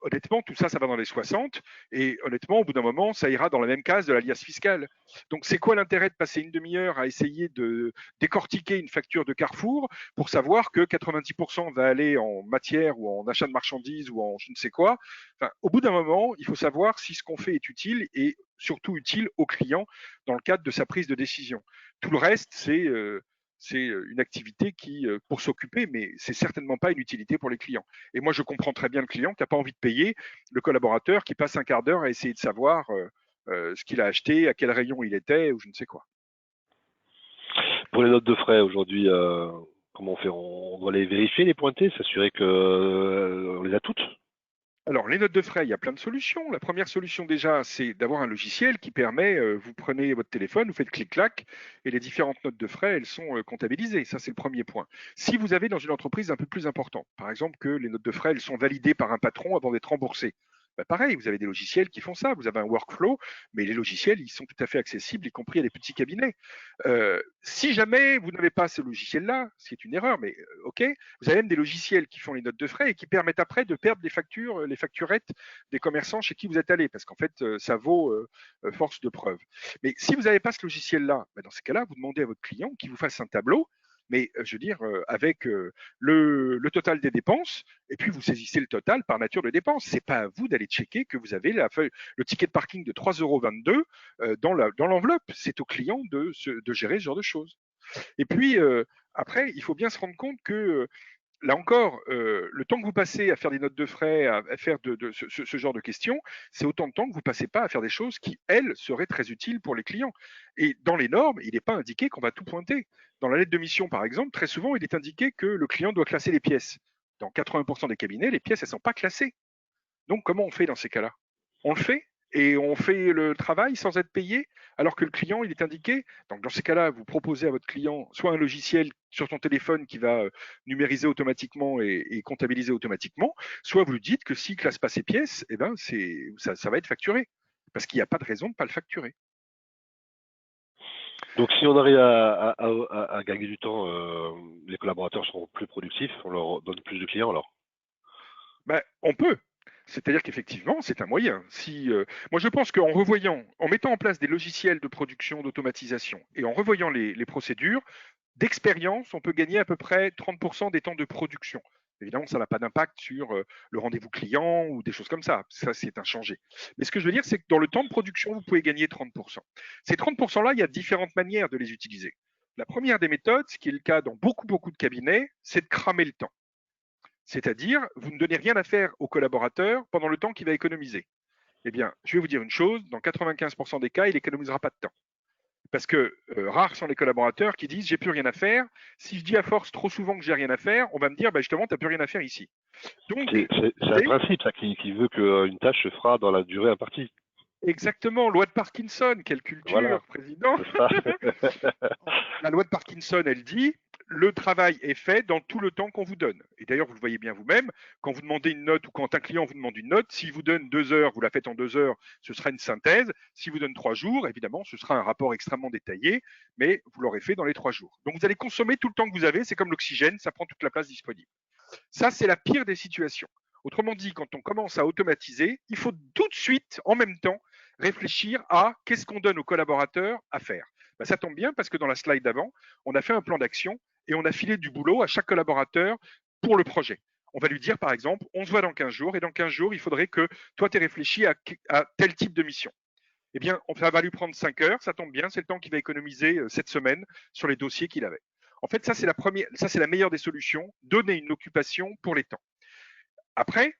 Honnêtement, tout ça, ça va dans les 60. Et honnêtement, au bout d'un moment, ça ira dans la même case de l'alias fiscal. Donc, c'est quoi l'intérêt de passer une demi-heure à essayer de décortiquer une facture de Carrefour pour savoir que 90% va aller en matière ou en achat de marchandises ou en je ne sais quoi? Enfin, au bout d'un moment, il faut savoir si ce qu'on fait est utile et surtout utile au client dans le cadre de sa prise de décision. Tout le reste, c'est une activité qui, pour s'occuper, mais c'est certainement pas une utilité pour les clients. Et moi, je comprends très bien le client qui n'a pas envie de payer le collaborateur qui passe un quart d'heure à essayer de savoir ce qu'il a acheté, à quel rayon il était, ou je ne sais quoi. Pour les notes de frais, aujourd'hui, comment on fait? On doit les vérifier, les pointer, s'assurer qu'on les a toutes? Alors, les notes de frais, il y a plein de solutions. La première solution déjà, c'est d'avoir un logiciel qui permet, vous prenez votre téléphone, vous faites clic-clac, et les différentes notes de frais, elles sont comptabilisées. Ça, c'est le premier point. Si vous avez dans une entreprise un peu plus importante, par exemple que les notes de frais, elles sont validées par un patron avant d'être remboursées, bah, pareil, vous avez des logiciels qui font ça. Vous avez un workflow, mais les logiciels, ils sont tout à fait accessibles, y compris à des petits cabinets. Si jamais vous n'avez pas ce logiciel-là, ce qui est une erreur, mais OK, vous avez même des logiciels qui font les notes de frais et qui permettent après de perdre les factures, les facturettes des commerçants chez qui vous êtes allé, parce qu'en fait, ça vaut force de preuve. Mais si vous n'avez pas ce logiciel-là, bah, dans ce cas-là, vous demandez à votre client qu'il vous fasse un tableau, mais je veux dire, avec le total des dépenses, et puis vous saisissez le total par nature de dépenses. C'est pas à vous d'aller checker que vous avez le ticket de parking de 3,22 € dans l'enveloppe. C'est au client de gérer ce genre de choses. Et puis, après, il faut bien se rendre compte que là encore, le temps que vous passez à faire des notes de frais, à faire ce genre de questions, c'est autant de temps que vous passez pas à faire des choses qui, elles, seraient très utiles pour les clients. Et dans les normes, il n'est pas indiqué qu'on va tout pointer. Dans la lettre de mission, par exemple, très souvent, il est indiqué que le client doit classer les pièces. Dans 80% des cabinets, les pièces, elles sont pas classées. Donc, comment on fait dans ces cas-là? On le fait et on fait le travail sans être payé, alors que le client, il est indiqué. Donc, dans ces cas-là, vous proposez à votre client soit un logiciel sur son téléphone qui va numériser automatiquement et comptabiliser automatiquement, soit vous lui dites que s'il ne classe pas ses pièces, eh ben, ça va être facturé. Parce qu'il n'y a pas de raison de ne pas le facturer. Donc, si on arrive à gagner du temps, les collaborateurs seront plus productifs, on leur donne plus de clients alors. Ben, on peut. C'est-à-dire qu'effectivement, c'est un moyen. Moi, je pense qu'en revoyant, en mettant en place des logiciels de production, d'automatisation, et en revoyant les procédures, d'expérience, on peut gagner à peu près 30% des temps de production. Évidemment, ça n'a pas d'impact sur le rendez-vous client ou des choses comme ça. Ça, c'est inchangé. Mais ce que je veux dire, c'est que dans le temps de production, vous pouvez gagner 30%. Ces 30%-là, il y a différentes manières de les utiliser. La première des méthodes, ce qui est le cas dans beaucoup de cabinets, c'est de cramer le temps. C'est-à-dire, vous ne donnez rien à faire au collaborateur pendant le temps qu'il va économiser. Eh bien, je vais vous dire une chose, dans 95% des cas, il n'économisera pas de temps. Parce que rares sont les collaborateurs qui disent j'ai plus rien à faire. Si je dis à force trop souvent que j'ai rien à faire, on va me dire bah, justement tu n'as plus rien à faire ici. Donc c'est un principe ça qui veut qu'une tâche se fera dans la durée impartie. Exactement, loi de Parkinson, quelle culture, Voilà, président. c'est ça. La loi de Parkinson, elle dit le travail est fait dans tout le temps qu'on vous donne. Et d'ailleurs, vous le voyez bien vous-même, quand vous demandez une note ou quand un client vous demande une note, s'il vous donne 2 heures, vous la faites en 2 heures, ce sera une synthèse. S'il vous donne 3 jours, évidemment, ce sera un rapport extrêmement détaillé, mais vous l'aurez fait dans les 3 jours. Donc vous allez consommer tout le temps que vous avez, c'est comme l'oxygène, ça prend toute la place disponible. Ça, c'est la pire des situations. Autrement dit, quand on commence à automatiser, il faut tout de suite, en même temps, réfléchir à qu'est-ce qu'on donne aux collaborateurs à faire. Ben, ça tombe bien parce que dans la slide d'avant, on a fait un plan d'action et on a filé du boulot à chaque collaborateur pour le projet. On va lui dire, par exemple, on se voit dans 15 jours et dans 15 jours, il faudrait que toi, tu aies réfléchi à tel type de mission. Eh bien, ça va lui prendre 5 heures, ça tombe bien, c'est le temps qu'il va économiser cette semaine sur les dossiers qu'il avait. En fait, ça, c'est la meilleure des solutions, donner une occupation pour les temps. Après,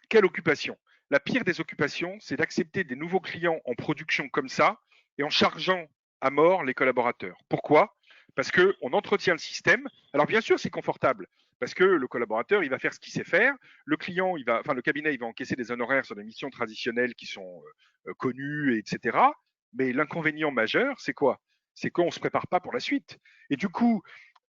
quelle occupation? La pire des occupations, c'est d'accepter des nouveaux clients en production comme ça et en chargeant à mort les collaborateurs. Pourquoi? Parce qu'on entretient le système. Alors bien sûr, c'est confortable parce que le collaborateur, il va faire ce qu'il sait faire. Le client, le cabinet, il va encaisser des honoraires sur des missions traditionnelles qui sont connues, etc. Mais l'inconvénient majeur, c'est quoi? C'est qu'on ne se prépare pas pour la suite. Et du coup,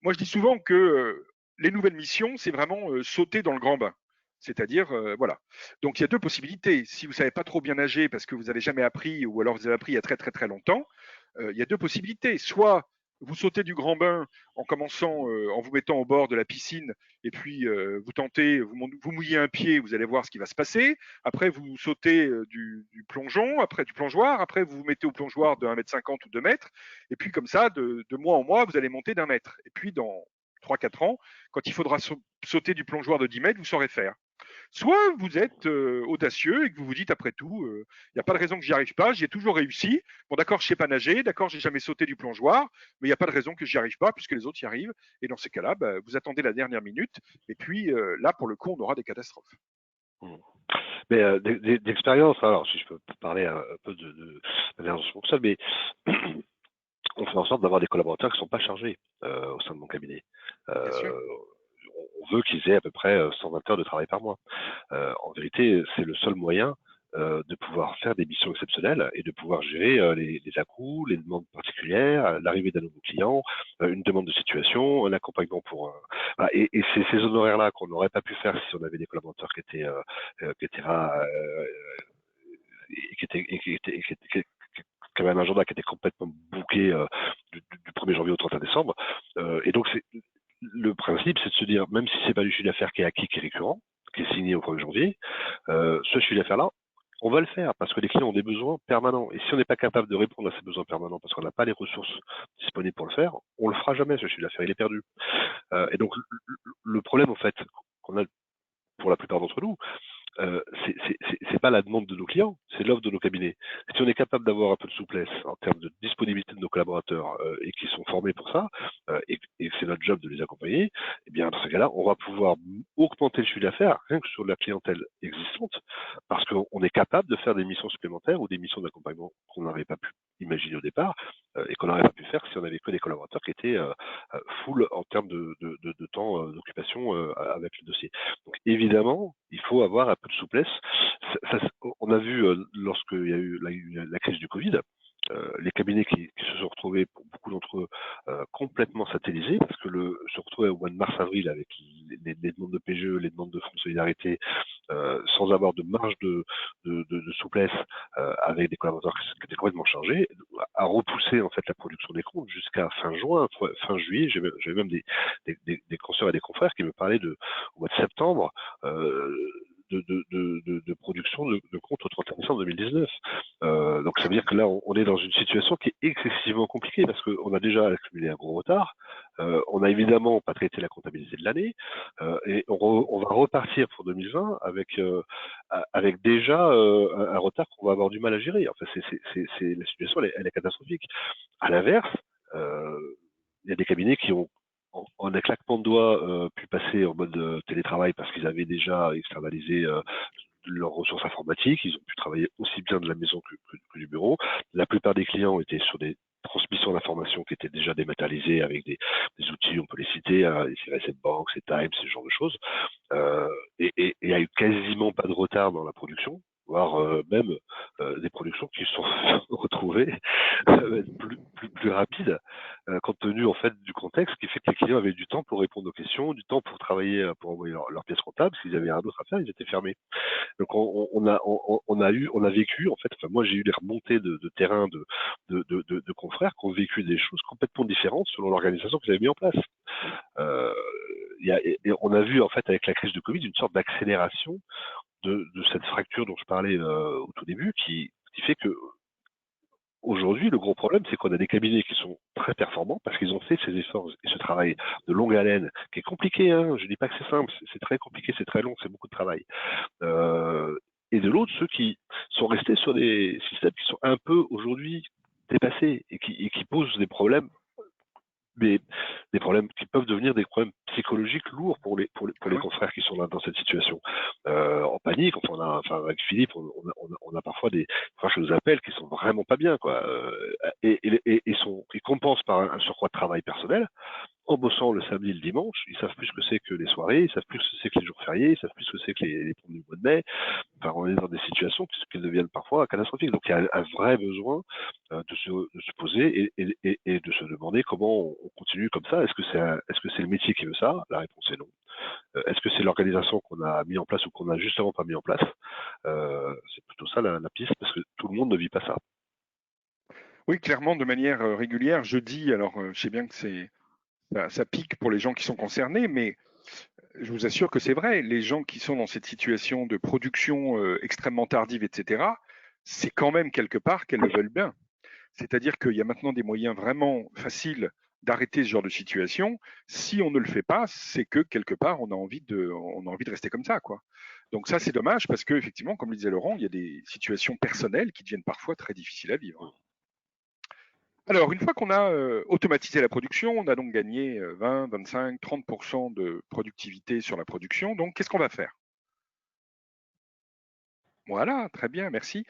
moi, je dis souvent que les nouvelles missions, c'est vraiment sauter dans le grand bain. C'est-à-dire, voilà. Donc, il y a deux possibilités. Si vous ne savez pas trop bien nager parce que vous n'avez jamais appris ou alors vous avez appris il y a très longtemps, il y a deux possibilités. Soit vous sautez du grand bain en commençant, en vous mettant au bord de la piscine et puis vous tentez, vous mouillez un pied, vous allez voir ce qui va se passer. Après, vous sautez du plongeon, après du plongeoir, après vous vous mettez au plongeoir de 1,50 m ou 2 mètres. Et puis comme ça, de mois en mois, vous allez monter d'1 mètre. Et puis dans 3-4 ans, quand il faudra sauter du plongeoir de 10 mètres, vous saurez faire. Soit vous êtes audacieux et que vous vous dites après tout, il n'y a pas de raison que j'y arrive pas, j'y ai toujours réussi. Bon d'accord, je sais pas nager, d'accord, j'ai jamais sauté du plongeoir, mais il n'y a pas de raison que j'y arrive pas puisque les autres y arrivent. Et dans ces cas-là, bah, vous attendez la dernière minute et puis là pour le coup, on aura des catastrophes. Mais d'expérience, alors si je peux parler un peu de manière dont je fonctionne, mais on fait en sorte d'avoir des collaborateurs qui ne sont pas chargés au sein de mon cabinet. Bien sûr. on veut qu'ils aient à peu près 120 heures de travail par mois. En vérité, c'est le seul moyen de pouvoir faire des missions exceptionnelles et de pouvoir gérer les à-coups, les demandes particulières, l'arrivée d'un nouveau client, une demande de situation, un accompagnement pour... Voilà. Et c'est ces honoraires-là qu'on n'aurait pas pu faire si on avait des collaborateurs qui avaient un agenda qui était complètement booké du 1er janvier au 31 décembre. Et donc, le principe, c'est de se dire, même si c'est pas du chiffre d'affaires qui est acquis, qui est récurrent, qui est signé au 1er janvier, ce chiffre d'affaires-là, on va le faire parce que les clients ont des besoins permanents. Et si on n'est pas capable de répondre à ces besoins permanents parce qu'on n'a pas les ressources disponibles pour le faire, on le fera jamais, ce chiffre d'affaires, il est perdu. Et donc, le problème, en fait, qu'on a pour la plupart d'entre nous, c'est pas la demande de nos clients, c'est l'offre de nos cabinets. Si on est capable d'avoir un peu de souplesse en termes de disponibilité de nos collaborateurs et qui sont formés pour ça, et c'est notre job de les accompagner, eh bien dans ce cas-là, on va pouvoir augmenter le chiffre d'affaires rien que sur la clientèle existante, parce qu'on est capable de faire des missions supplémentaires ou des missions d'accompagnement qu'on n'aurait pas pu imaginer au départ et qu'on n'aurait pas pu faire si on avait que des collaborateurs qui étaient full en termes de temps d'occupation avec le dossier. Donc évidemment, il faut avoir un peu de souplesse. On a vu lorsqu'il y a eu la crise du Covid, les cabinets qui se sont retrouvés, pour beaucoup d'entre eux, complètement satellisés, parce que se retrouver au mois de mars-avril avec les demandes de PGE, les demandes de fonds de solidarité, sans avoir de marge de souplesse, avec des collaborateurs qui étaient complètement chargés, a repoussé en fait la production des comptes jusqu'à fin juin, fin juillet. J'avais même des consoeurs et des confrères qui me parlaient au mois de septembre. De production de comptes au 31 décembre 2019. Donc ça veut dire que là, on est dans une situation qui est excessivement compliquée parce qu'on a déjà accumulé un gros retard. On a évidemment pas traité la comptabilité de l'année et on va repartir pour 2020 avec déjà un retard qu'on va avoir du mal à gérer. Enfin, la situation, elle est catastrophique. À l'inverse, il y a des cabinets qui ont en un claquement de doigts pu passer en mode télétravail parce qu'ils avaient déjà externalisé leurs ressources informatiques, ils ont pu travailler aussi bien de la maison que du bureau. La plupart des clients étaient sur des transmissions d'informations qui étaient déjà dématérialisées avec des outils, on peut les citer, c'est Bank, c'est Time, ce genre de choses. Et il n'y a eu quasiment pas de retard dans la production, voire même des productions qui se sont retrouvées plus rapides, compte tenu en fait du contexte qui fait que les clients avaient du temps pour répondre aux questions, du temps pour travailler, pour envoyer leur pièce comptable. S'ils avaient rien d'autre à faire, ils étaient fermés. Donc on a vécu en fait. Enfin moi j'ai eu des remontées de terrain de confrères qui ont vécu des choses complètement différentes selon l'organisation qu'ils avaient mis en place. Et on a vu en fait avec la crise de Covid une sorte d'accélération de cette fracture dont je parlais au tout début, qui fait que aujourd'hui, le gros problème, c'est qu'on a des cabinets qui sont très performants parce qu'ils ont fait ces efforts et ce travail de longue haleine, qui est compliqué, hein, je dis pas que c'est simple, c'est très compliqué, c'est très long, c'est beaucoup de travail. Et de l'autre, ceux qui sont restés sur des systèmes qui sont un peu aujourd'hui dépassés et qui posent des problèmes, mais des problèmes qui peuvent devenir des problèmes psychologiques lourds pour les confrères qui sont là dans cette situation, en panique. Enfin avec Philippe, on a parfois des confrères qui nous appellent qui sont vraiment pas bien, quoi, et ils compensent par un surcroît de travail personnel. En bossant le samedi et le dimanche, ils savent plus ce que c'est que les soirées, ils savent plus ce que c'est que les jours fériés, ils savent plus ce que c'est que les ponts du mois de mai. Enfin, on est dans des situations qui deviennent parfois catastrophiques. Donc il y a un vrai besoin de se poser et de se demander comment on continue comme ça. Est-ce que c'est le métier qui veut ça? La réponse est non. Est-ce que c'est l'organisation qu'on a mis en place ou qu'on a justement pas mis en place? C'est plutôt ça la piste, parce que tout le monde ne vit pas ça. Oui, clairement, de manière régulière, je dis, alors je sais bien que ça pique pour les gens qui sont concernés, mais je vous assure que c'est vrai. Les gens qui sont dans cette situation de production extrêmement tardive, etc., c'est quand même quelque part qu'elles le veulent bien. C'est-à-dire qu'il y a maintenant des moyens vraiment faciles d'arrêter ce genre de situation. Si on ne le fait pas, c'est que quelque part on a envie de rester comme ça, quoi. Donc ça, c'est dommage parce que effectivement, comme le disait Laurent, il y a des situations personnelles qui deviennent parfois très difficiles à vivre. Alors, une fois qu'on a automatisé la production, on a donc gagné 20, 25, 30% de productivité sur la production. Donc, qu'est-ce qu'on va faire? Voilà, très bien, merci.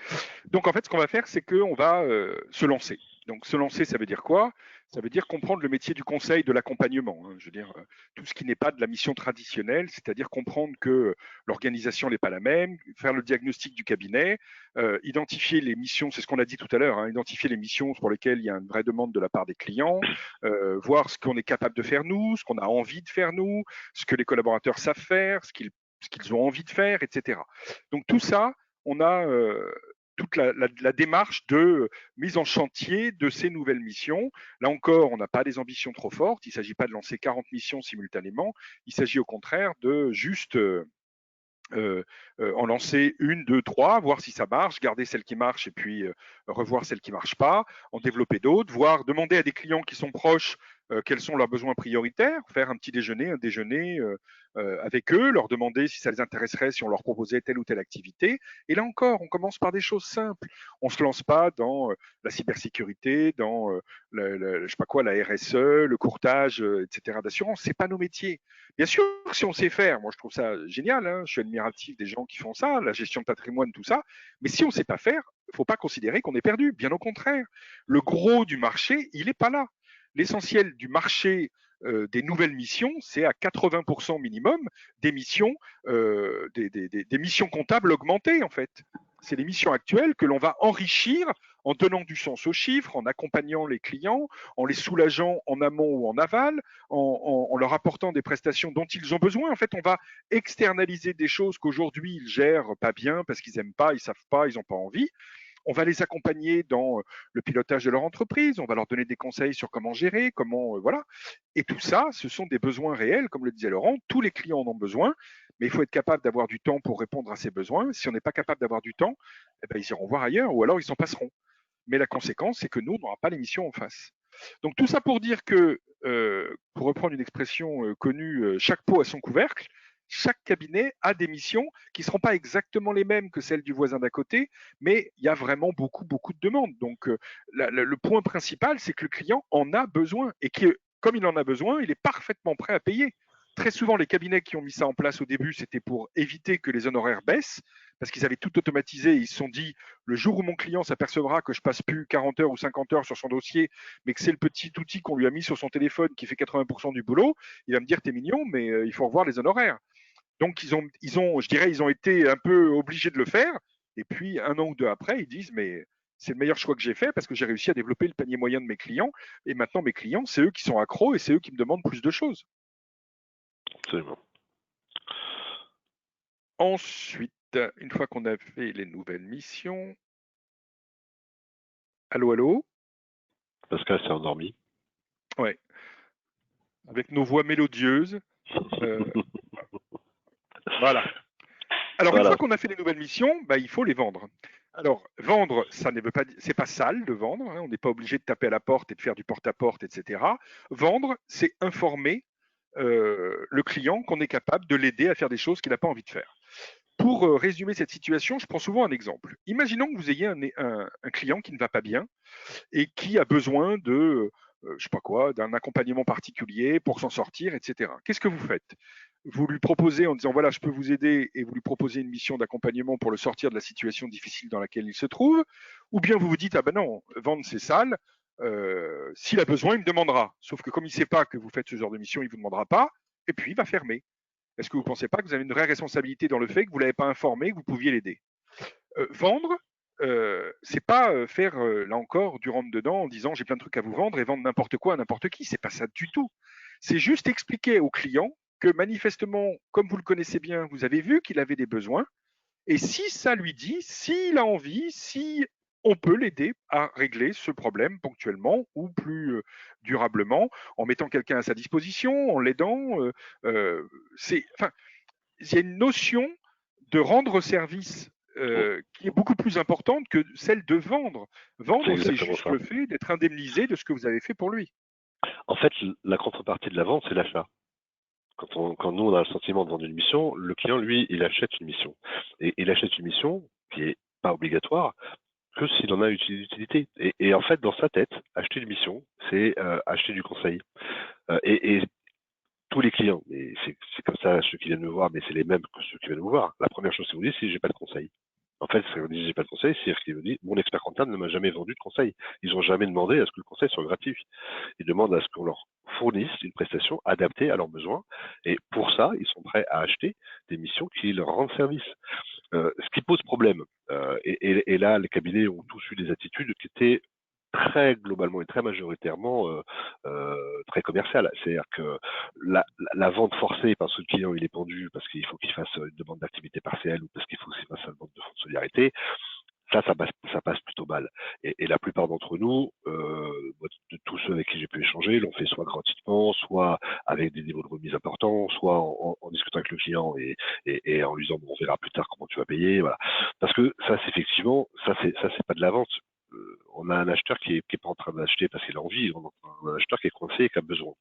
Donc, en fait, ce qu'on va faire, c'est qu'on va se lancer. Donc, se lancer, ça veut dire quoi? Ça veut dire comprendre le métier du conseil, de l'accompagnement. Je veux dire, tout ce qui n'est pas de la mission traditionnelle, c'est-à-dire comprendre que l'organisation n'est pas la même, faire le diagnostic du cabinet, identifier les missions, c'est ce qu'on a dit tout à l'heure, identifier les missions pour lesquelles il y a une vraie demande de la part des clients, voir ce qu'on est capable de faire nous, ce qu'on a envie de faire nous, ce que les collaborateurs savent faire, ce qu'ils ont envie de faire, etc. Donc tout ça, on a toute la démarche de mise en chantier de ces nouvelles missions. Là encore, on n'a pas des ambitions trop fortes. Il ne s'agit pas de lancer 40 missions simultanément. Il s'agit au contraire de juste en lancer une, deux, trois, voir si ça marche, garder celle qui marche et puis revoir celle qui marche pas, en développer d'autres, voir demander à des clients qui sont proches quels sont leurs besoins prioritaires, faire un petit déjeuner, un déjeuner avec eux, leur demander si ça les intéresserait, si on leur proposait telle ou telle activité. Et là encore, on commence par des choses simples. On se lance pas dans la cybersécurité, dans je sais pas quoi, la RSE, le courtage, etc. d'assurance. C'est pas nos métiers. Bien sûr, si on sait faire, moi je trouve ça génial, je suis admiratif des gens qui font ça, la gestion de patrimoine, tout ça, mais si on ne sait pas faire, il ne faut pas considérer qu'on est perdu, bien au contraire. Le gros du marché, il n'est pas là. L'essentiel du marché des nouvelles missions, c'est à 80% minimum des missions, des missions comptables augmentées en fait. C'est les missions actuelles que l'on va enrichir en donnant du sens aux chiffres, en accompagnant les clients, en les soulageant en amont ou en aval, en leur apportant des prestations dont ils ont besoin. En fait, on va externaliser des choses qu'aujourd'hui ils gèrent pas bien parce qu'ils aiment pas, ils savent pas, ils n'ont pas envie. On va les accompagner dans le pilotage de leur entreprise, on va leur donner des conseils sur comment gérer, comment voilà. Et tout ça, ce sont des besoins réels, comme le disait Laurent. Tous les clients en ont besoin, mais il faut être capable d'avoir du temps pour répondre à ces besoins. Si on n'est pas capable d'avoir du temps, eh ben, ils iront voir ailleurs ou alors ils s'en passeront. Mais la conséquence, c'est que nous, on n'aura pas l'émission en face. Donc tout ça pour dire que, pour reprendre une expression connue, chaque pot a son couvercle. Chaque cabinet a des missions qui ne seront pas exactement les mêmes que celles du voisin d'à côté, mais il y a vraiment beaucoup, beaucoup de demandes. Donc le point principal, c'est que le client en a besoin et que, comme il en a besoin, il est parfaitement prêt à payer. Très souvent, les cabinets qui ont mis ça en place au début, c'était pour éviter que les honoraires baissent, parce qu'ils avaient tout automatisé. Ils se sont dit, le jour où mon client s'apercevra que je passe plus 40 heures ou 50 heures sur son dossier, mais que c'est le petit outil qu'on lui a mis sur son téléphone qui fait 80% du boulot, il va me dire, t'es mignon, mais il faut revoir les honoraires. Donc, je dirais, ils ont été un peu obligés de le faire. Et puis, un an ou deux après, ils disent, mais c'est le meilleur choix que j'ai fait parce que j'ai réussi à développer le panier moyen de mes clients. Et maintenant, mes clients, c'est eux qui sont accros et c'est eux qui me demandent plus de choses. Absolument. Ensuite, une fois qu'on a fait les nouvelles missions, allô, allô? Pascal s'est endormi. Ouais. Avec nos voix mélodieuses. Voilà. Alors, une fois qu'on a fait les nouvelles missions, il faut les vendre. Alors, vendre, ça ne veut pas, c'est pas sale de vendre. On n'est pas obligé de taper à la porte et de faire du porte-à-porte, etc. Vendre, c'est informer le client qu'on est capable de l'aider à faire des choses qu'il n'a pas envie de faire. Pour résumer cette situation, je prends souvent un exemple. Imaginons que vous ayez un client qui ne va pas bien et qui a besoin de, je sais pas quoi, d'un accompagnement particulier pour s'en sortir, etc. Qu'est-ce que vous faites? Vous lui proposez en disant voilà, je peux vous aider, et vous lui proposez une mission d'accompagnement pour le sortir de la situation difficile dans laquelle il se trouve, ou bien vous vous dites ah ben non, vendre c'est sale, s'il a besoin, il me demandera. Sauf que comme il ne sait pas que vous faites ce genre de mission, il ne vous demandera pas, et puis il va fermer. Est-ce que vous ne pensez pas que vous avez une vraie responsabilité dans le fait que vous ne l'avez pas informé, que vous pouviez l'aider? Vendre, c'est pas faire là encore du rentre dedans en disant j'ai plein de trucs à vous vendre et vendre n'importe quoi à n'importe qui. C'est pas ça du tout. C'est juste expliquer au client que manifestement, comme vous le connaissez bien, vous avez vu qu'il avait des besoins. Et si ça lui dit, s'il a envie, si on peut l'aider à régler ce problème ponctuellement ou plus durablement, en mettant quelqu'un à sa disposition, en l'aidant. Enfin, il y a une notion de rendre service qui est beaucoup plus importante que celle de vendre. Vendre, c'est juste ça. Le fait d'être indemnisé de ce que vous avez fait pour lui. En fait, la contrepartie de la vente, c'est l'achat. Quand nous, on a le sentiment de vendre une mission, le client, lui, il achète une mission. Et il achète une mission qui n'est pas obligatoire que s'il en a utilité. Et en fait, dans sa tête, acheter une mission, c'est acheter du conseil. Et tous les clients, et c'est comme ça, ceux qui viennent me voir, mais c'est les mêmes que ceux qui viennent me voir. La première chose que vous dites, c'est j'ai pas de conseil. En fait, c'est qu'on dit j'ai pas de conseil, c'est-à-dire qu'il me dit mon expert comptable ne m'a jamais vendu de conseil. Ils ont jamais demandé à ce que le conseil soit gratuit. Ils demandent à ce qu'on leur fournisse une prestation adaptée à leurs besoins. Et pour ça, ils sont prêts à acheter des missions qui leur rendent service. Ce qui pose problème, et là, les cabinets ont tous eu des attitudes qui étaient très globalement et très majoritairement très commerciales. C'est-à-dire que la vente forcée parce que le client il est pendu, parce qu'il faut qu'il fasse une demande d'activité partielle ou parce qu'il faut qu'il fasse une demande de fonds de solidarité, ça passe plutôt mal. Et la plupart d'entre nous, de tous ceux avec qui j'ai pu échanger, l'ont fait soit gratuitement, soit avec des niveaux de remise importants, soit en discutant avec le client et en lui disant bon, on verra plus tard comment tu vas payer. Voilà. Parce que ça, c'est effectivement, ça c'est pas de la vente. On a un acheteur qui est pas en train d'acheter parce qu'il a envie, on a un acheteur qui est coincé et qui a besoin.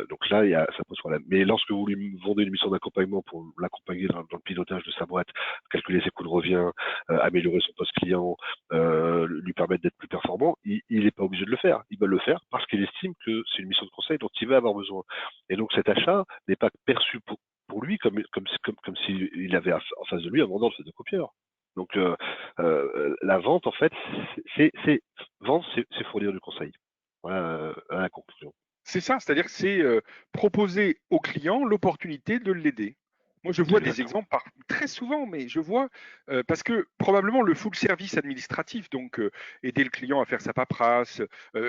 Donc là, ça pose problème. Mais lorsque vous lui vendez une mission d'accompagnement pour l'accompagner dans le pilotage de sa boîte, calculer ses coûts de revient, améliorer son poste client, lui permettre d'être plus performant, il n'est pas obligé de le faire. Il va le faire parce qu'il estime que c'est une mission de conseil dont il va avoir besoin. Et donc cet achat n'est pas perçu pour lui comme s'il avait en face de lui un vendeur de photocopieur. Donc la vente, en fait, vendre, c'est fournir du conseil. Voilà la conclusion. C'est ça, c'est-à-dire que c'est proposer au client l'opportunité de l'aider. Moi, je vois des exemples très souvent, mais je vois parce que probablement le full service administratif, donc aider le client à faire sa paperasse,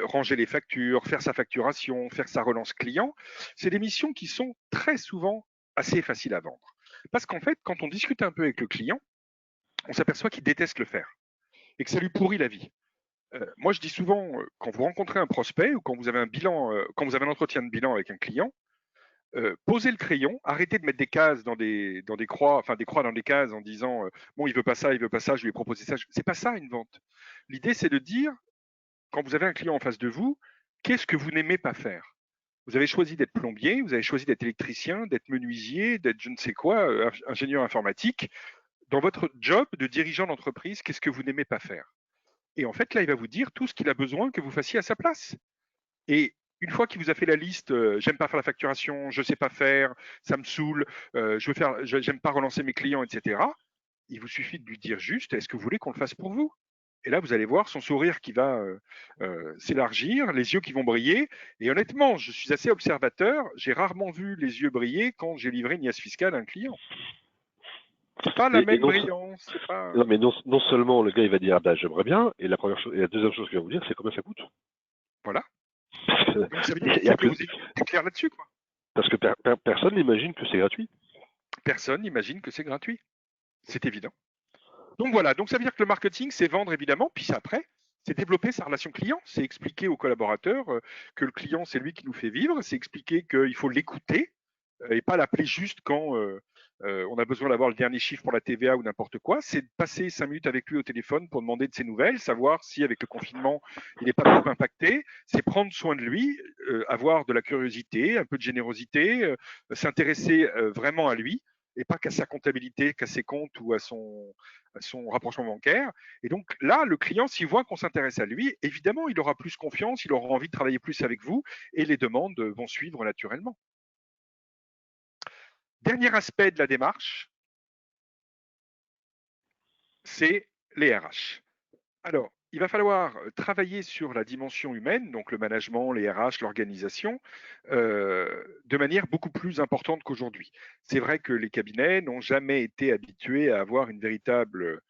ranger les factures, faire sa facturation, faire sa relance client, c'est des missions qui sont très souvent assez faciles à vendre. Parce qu'en fait, quand on discute un peu avec le client, on s'aperçoit qu'il déteste le faire et que ça lui pourrit la vie. Moi, je dis souvent, quand vous rencontrez un prospect ou quand vous avez un bilan, quand vous avez un entretien de bilan avec un client, posez le crayon, arrêtez de mettre des cases dans des croix, enfin des croix dans des cases en disant bon, il veut pas ça, je lui ai proposé ça. C'est pas ça une vente. L'idée, c'est de dire, quand vous avez un client en face de vous, qu'est-ce que vous n'aimez pas faire? Vous avez choisi d'être plombier, vous avez choisi d'être électricien, d'être menuisier, d'être je ne sais quoi, ingénieur informatique. Dans votre job de dirigeant d'entreprise, qu'est-ce que vous n'aimez pas faire? Et en fait, là, il va vous dire tout ce qu'il a besoin que vous fassiez à sa place. Et une fois qu'il vous a fait la liste, j'aime pas faire la facturation, je sais pas faire, ça me saoule, j'aime pas relancer mes clients, etc. Il vous suffit de lui dire juste, est-ce que vous voulez qu'on le fasse pour vous? Et là, vous allez voir son sourire qui va s'élargir, les yeux qui vont briller. Et honnêtement, je suis assez observateur. J'ai rarement vu les yeux briller quand j'ai livré une nièce fiscale à un client. C'est pas la même brillance. C'est pas... Non, mais non seulement le gars il va dire ah bah, j'aimerais bien, et la première chose, et la deuxième chose qu'il va vous dire, c'est combien ça coûte. Voilà. Donc ça veut dire qu'il faut que vous ayez clair là-dessus, quoi. Parce que personne n'imagine que c'est gratuit. Personne n'imagine que c'est gratuit. C'est évident. Donc voilà, donc ça veut dire que le marketing, c'est vendre évidemment, puis après, c'est développer sa relation client, c'est expliquer aux collaborateurs que le client, c'est lui qui nous fait vivre, c'est expliquer qu'il faut l'écouter et pas l'appeler juste quand on a besoin d'avoir le dernier chiffre pour la TVA ou n'importe quoi. C'est de passer 5 minutes avec lui au téléphone pour demander de ses nouvelles, savoir si avec le confinement, il n'est pas trop impacté. C'est prendre soin de lui, avoir de la curiosité, un peu de générosité, s'intéresser vraiment à lui et pas qu'à sa comptabilité, qu'à ses comptes ou à son rapprochement bancaire. Et donc là, le client, s'il voit qu'on s'intéresse à lui, évidemment, il aura plus confiance, il aura envie de travailler plus avec vous et les demandes vont suivre naturellement. Dernier aspect de la démarche, c'est les RH. Alors, il va falloir travailler sur la dimension humaine, donc le management, les RH, l'organisation, de manière beaucoup plus importante qu'aujourd'hui. C'est vrai que les cabinets n'ont jamais été habitués à avoir une véritable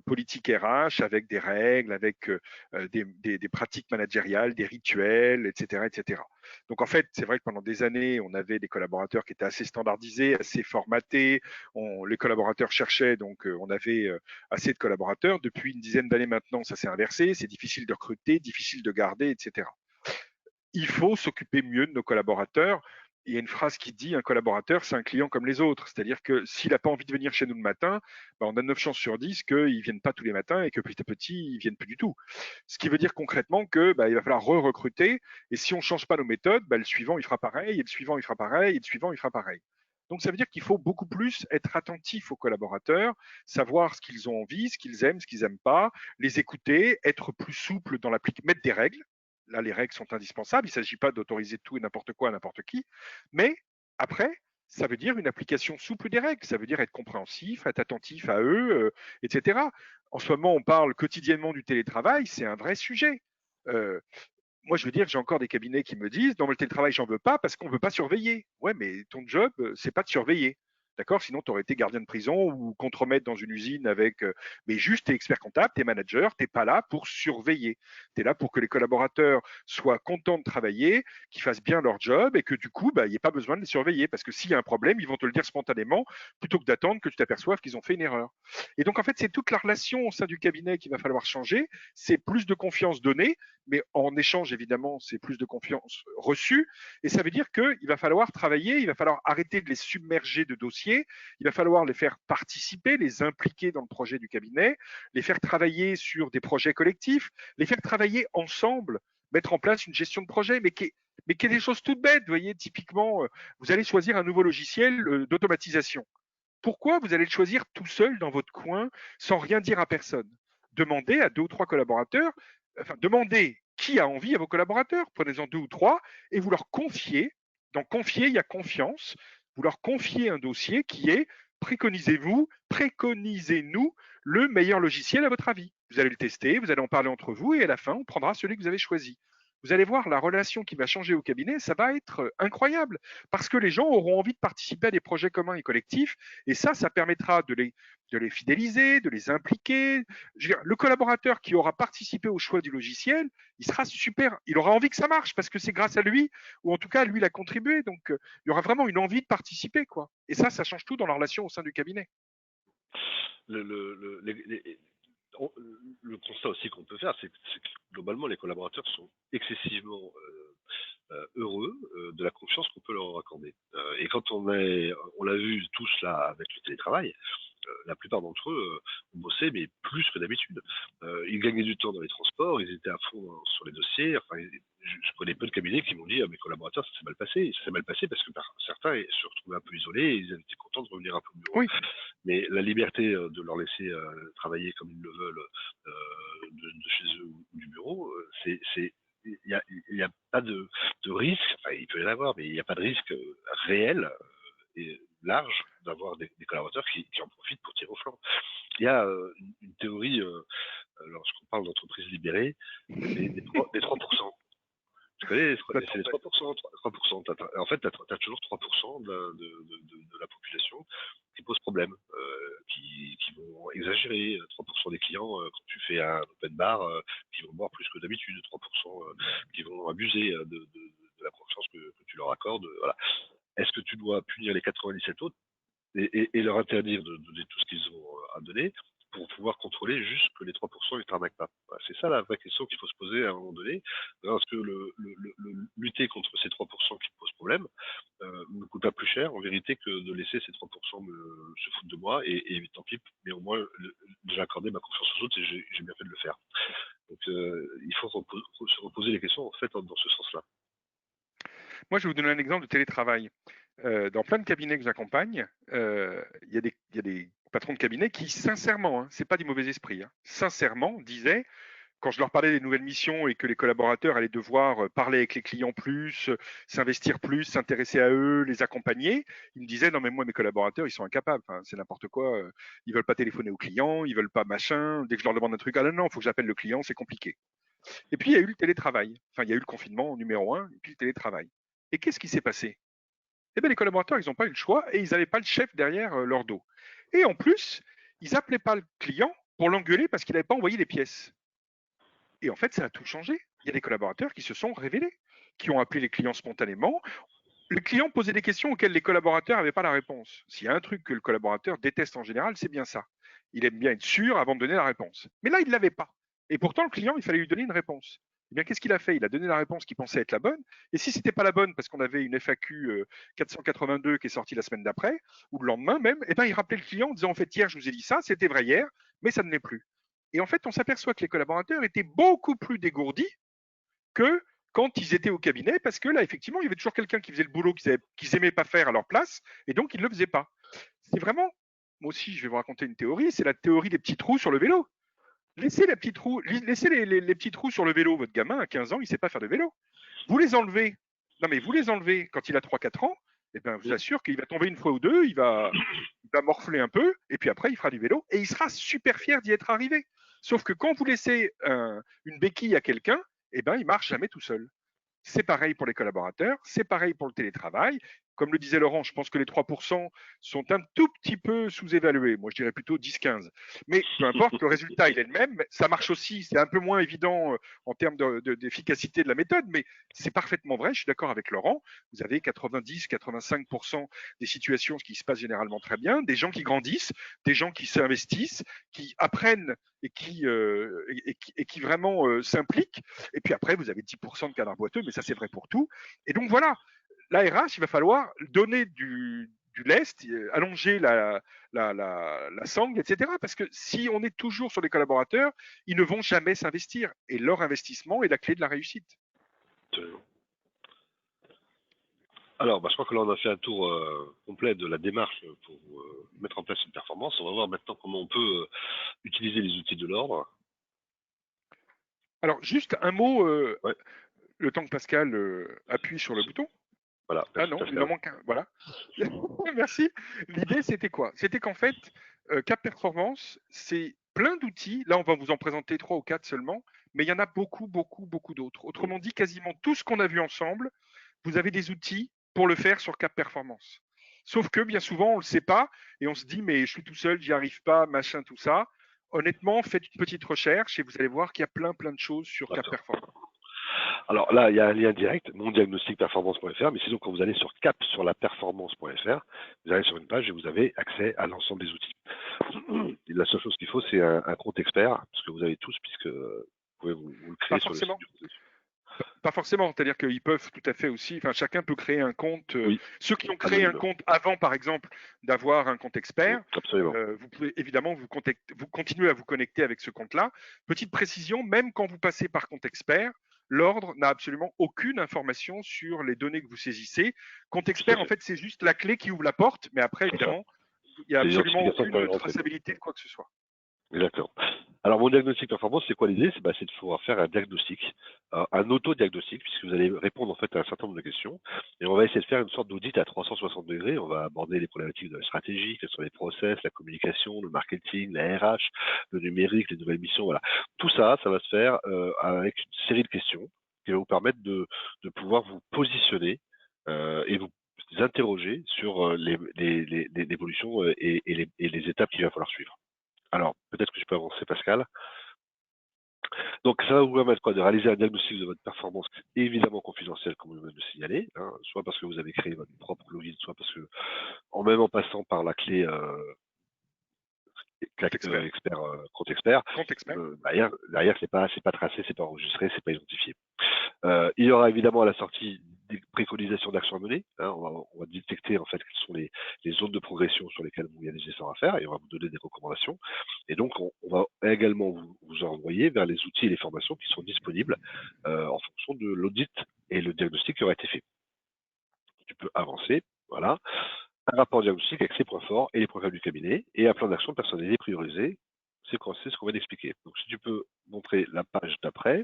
politique RH avec des règles, avec des pratiques managériales, des rituels, etc., etc. Donc en fait, c'est vrai que pendant des années, on avait des collaborateurs qui étaient assez standardisés, assez formatés. Les collaborateurs cherchaient, donc on avait assez de collaborateurs. Depuis une dizaine d'années maintenant, ça s'est inversé. C'est difficile de recruter, difficile de garder, etc. Il faut s'occuper mieux de nos collaborateurs. Il y a une phrase qui dit un collaborateur, c'est un client comme les autres. C'est-à-dire que s'il n'a pas envie de venir chez nous le matin, on a 9 chances sur 10 qu'il ne vienne pas tous les matins et que petit à petit, il ne vienne plus du tout. Ce qui veut dire concrètement qu'il va falloir re-recruter. Et si on ne change pas nos méthodes, le suivant, il fera pareil, et le suivant, il fera pareil, et le suivant, il fera pareil. Donc ça veut dire qu'il faut beaucoup plus être attentif aux collaborateurs, savoir ce qu'ils ont envie, ce qu'ils aiment, ce qu'ils n'aiment pas, les écouter, être plus souple dans l'application, mettre des règles. Là, les règles sont indispensables. Il ne s'agit pas d'autoriser tout et n'importe quoi à n'importe qui. Mais après, Ça veut dire une application souple des règles, ça veut dire être compréhensif, être attentif à eux, etc. En ce moment, on parle quotidiennement du télétravail, c'est un vrai sujet. Euh, Moi, je veux dire, j'ai encore des cabinets qui me disent, dans le télétravail, j'en veux pas parce qu'on ne veut pas surveiller. Ouais, mais ton job, c'est pas de surveiller. D'accord? Sinon, tu aurais été gardien de prison ou qu'on te remette dans une usine avec. Mais juste, tu es expert comptable, tu es manager, tu n'es pas là pour surveiller. Tu es là pour que les collaborateurs soient contents de travailler, qu'ils fassent bien leur job et que du coup, bah, il n'y ait pas besoin de les surveiller. Parce que s'il y a un problème, ils vont te le dire spontanément plutôt que d'attendre que tu t'aperçoives qu'ils ont fait une erreur. Et donc, en fait, c'est toute la relation au sein du cabinet qu'il va falloir changer. C'est plus de confiance donnée, mais en échange, évidemment, c'est plus de confiance reçue. Et ça veut dire qu'il va falloir travailler, il va falloir arrêter de les submerger de dossiers, il va falloir les faire participer, les impliquer dans le projet du cabinet, les faire travailler sur des projets collectifs, les faire travailler ensemble, mettre en place une gestion de projet, mais qui est des choses toutes bêtes. Vous voyez, typiquement, vous allez choisir un nouveau logiciel d'automatisation. Pourquoi vous allez le choisir tout seul dans votre coin sans rien dire à personne? Demandez à 2 ou 3 collaborateurs, enfin, demandez qui a envie à vos collaborateurs, prenez-en 2 ou 3 et vous leur confiez. Dans confier, il y a confiance. Vous leur confiez un dossier qui est préconisez-nous le meilleur logiciel à votre avis. Vous allez le tester, vous allez en parler entre vous et à la fin, on prendra celui que vous avez choisi. Vous allez voir la relation qui va changer au cabinet, ça va être incroyable parce que les gens auront envie de participer à des projets communs et collectifs et ça permettra de les fidéliser, de les impliquer. Je veux dire, le collaborateur qui aura participé au choix du logiciel, il sera super, il aura envie que ça marche parce que c'est grâce à lui, ou en tout cas, lui, il a contribué. Donc, il y aura vraiment une envie de participer, quoi. Et ça change tout dans la relation au sein du cabinet. Le, le, le, les- les- le constat aussi qu'on peut faire, c'est que globalement, les collaborateurs sont excessivement heureux de la confiance qu'on peut leur accorder. Et quand on l'a vu tous là avec le télétravail, la plupart d'entre eux ont bossé, mais plus que d'habitude. Ils gagnaient du temps dans les transports, ils étaient à fond sur les dossiers. Enfin, je connais peu de cabinets qui m'ont dit mes collaborateurs, ça s'est mal passé. Ça s'est mal passé parce que certains se retrouvaient un peu isolés et ils étaient contents de revenir un peu au bureau. Oui. Mais la liberté de leur laisser travailler comme ils le veulent de chez eux ou du bureau, il n'y a pas de risque, enfin, il peut y en avoir, mais il n'y a pas de risque réel et large d'avoir des collaborateurs qui en profitent pour tirer au flanc. Il y a une théorie, lorsqu'on parle d'entreprises libérées, des 3%. Tu connais, c'est les 3%. 3%. En fait, tu as toujours 3% de la population qui pose problème, qui vont exagérer. 3% des clients, quand tu fais un open bar, qui vont boire plus que d'habitude. 3% qui vont abuser de la confiance que tu leur accordes. Voilà. Est-ce que tu dois punir les 97 autres et leur interdire de donner tout ce qu'ils ont à donner pour pouvoir contrôler juste que les 3% ils t'arnaquent pas. Voilà, c'est ça la vraie question qu'il faut se poser à un moment donné. Parce que lutter contre ces 3% qui posent problème me coûte pas plus cher en vérité que de laisser ces 3% se foutre de moi et tant pis, mais au moins j'ai accordé ma confiance aux autres et j'ai bien fait de le faire. Donc il faut se reposer les questions en fait dans ce sens-là. Moi, je vais vous donner un exemple de télétravail. Dans plein de cabinets que j'accompagne, il y a des patrons de cabinets qui, sincèrement, c'est pas du mauvais esprit, sincèrement, disaient, quand je leur parlais des nouvelles missions et que les collaborateurs allaient devoir parler avec les clients plus, s'investir plus, s'intéresser à eux, les accompagner, ils me disaient non mais moi mes collaborateurs ils sont incapables, c'est n'importe quoi, ils veulent pas téléphoner aux clients, ils veulent pas machin, dès que je leur demande un truc, ah non, il faut que j'appelle le client, c'est compliqué. Et puis il y a eu le télétravail, il y a eu le confinement numéro 1 et puis le télétravail. Et qu'est-ce qui s'est passé? Eh bien les collaborateurs ils n'ont pas eu le choix et ils n'avaient pas le chef derrière leur dos. Et en plus, ils appelaient pas le client pour l'engueuler parce qu'il n'avait pas envoyé les pièces. Et en fait, ça a tout changé. Il y a des collaborateurs qui se sont révélés, qui ont appelé les clients spontanément. Le client posait des questions auxquelles les collaborateurs n'avaient pas la réponse. S'il y a un truc que le collaborateur déteste en général, c'est bien ça. Il aime bien être sûr avant de donner la réponse. Mais là, il ne l'avait pas. Et pourtant, le client, il fallait lui donner une réponse. Eh bien, qu'est-ce qu'il a fait? Il a donné la réponse qu'il pensait être la bonne. Et si ce n'était pas la bonne, parce qu'on avait une FAQ 482 qui est sortie la semaine d'après, ou le lendemain même, eh bien, il rappelait le client en disant, en fait, hier, je vous ai dit ça, c'était vrai hier, mais ça ne l'est plus. Et en fait, on s'aperçoit que les collaborateurs étaient beaucoup plus dégourdis que quand ils étaient au cabinet, parce que là, effectivement, il y avait toujours quelqu'un qui faisait le boulot qu'ils n'aimaient pas faire à leur place, et donc ils ne le faisaient pas. C'est vraiment, moi aussi, je vais vous raconter une théorie, c'est la théorie des petits trous sur le vélo. Laissez les petits trous sur le vélo. Votre gamin, à 15 ans, il ne sait pas faire de vélo. Vous les enlevez. Non, mais vous les enlevez quand il a 3-4 ans, eh ben, je vous assure qu'il va tomber une fois ou deux, il va morfler un peu, et puis après, il fera du vélo, et il sera super fier d'y être arrivé. Sauf que quand vous laissez une béquille à quelqu'un, eh ben, il marche jamais tout seul. C'est pareil pour les collaborateurs, c'est pareil pour le télétravail. Comme le disait Laurent, je pense que les 3% sont un tout petit peu sous-évalués. Moi, je dirais plutôt 10-15. Mais peu importe, le résultat, il est le même. Ça marche aussi. C'est un peu moins évident en termes d'efficacité de la méthode, mais c'est parfaitement vrai. Je suis d'accord avec Laurent. Vous avez 90-85% des situations qui se passent généralement très bien, des gens qui grandissent, des gens qui s'investissent, qui apprennent et qui vraiment s'impliquent. Et puis après, vous avez 10% de canards boiteux, mais ça c'est vrai pour tout. Et donc voilà, la RH, il va falloir donner du lest, allonger la sangle, etc. Parce que si on est toujours sur les collaborateurs, ils ne vont jamais s'investir. Et leur investissement est la clé de la réussite. Absolument. Alors, je crois que là, on a fait un tour complet de la démarche pour mettre en place une performance. On va voir maintenant comment on peut utiliser les outils de l'ordre. Alors, juste un mot, Ouais. le temps que Pascal appuie sur le bouton. Voilà. Ah non, il en manque un. Voilà. Merci. L'idée, c'était quoi? C'était qu'en fait, Cap Performance, c'est plein d'outils. Là, on va vous en présenter 3 ou 4 seulement, mais il y en a beaucoup, beaucoup, beaucoup d'autres. Autrement dit, quasiment tout ce qu'on a vu ensemble, vous avez des outils pour le faire sur Cap Performance. Sauf que bien souvent, on ne le sait pas et on se dit, mais je suis tout seul, j'y arrive pas, machin, tout ça. Honnêtement, faites une petite recherche et vous allez voir qu'il y a plein, plein de choses sur Cap Performance. Alors là, il y a un lien direct, mondiagnosticperformance.fr, mais sinon, quand vous allez sur capsurlaperformance.fr, vous allez sur une page et vous avez accès à l'ensemble des outils. Et la seule chose qu'il faut, c'est un compte expert, parce que vous avez tous, puisque vous pouvez vous le créer sur le site. Pas forcément, c'est-à-dire qu'ils peuvent tout à fait aussi, enfin chacun peut créer un compte. Oui. Ceux qui ont créé un compte avant, par exemple, d'avoir un compte expert, vous pouvez évidemment vous continuer à vous connecter avec ce compte-là. Petite précision, même quand vous passez par compte expert, l'ordre n'a absolument aucune information sur les données que vous saisissez. Compte expert, en fait, c'est juste la clé qui ouvre la porte, mais après, évidemment, il n'y a absolument aucune traçabilité de quoi que ce soit. Exactement. Alors, mon diagnostic performance, c'est quoi l'idée? C'est de pouvoir faire un diagnostic, un auto-diagnostic, puisque vous allez répondre en fait à un certain nombre de questions. Et on va essayer de faire une sorte d'audit à 360 degrés. On va aborder les problématiques de la stratégie, quels sont les process, la communication, le marketing, la RH, le numérique, les nouvelles missions. Voilà. Tout ça, ça va se faire avec une série de questions qui va vous permettre de pouvoir vous positionner et vous interroger sur l'évolution et les étapes qu'il va falloir suivre. Alors, peut-être que je peux avancer, Pascal. Donc, ça va vous permettre de réaliser un diagnostic de votre performance, évidemment confidentiel, comme vous venez de le signaler, soit parce que vous avez créé votre propre login, soit parce que, en passant par la clé compte expert. Derrière, c'est pas tracé, c'est pas enregistré, c'est pas identifié. Il y aura évidemment à la sortie des préconisations d'action à mener. On va détecter en fait quelles sont les zones de progression sur lesquelles il y a des efforts à faire et on va vous donner des recommandations. Et donc on va également vous envoyer vers les outils et les formations qui sont disponibles en fonction de l'audit et le diagnostic qui aura été fait. Tu peux avancer, voilà. Un rapport diagnostic avec ses points forts et les points faibles du cabinet et un plan d'action personnalisé priorisé. C'est ce qu'on vient d'expliquer. Donc si tu peux montrer la page d'après.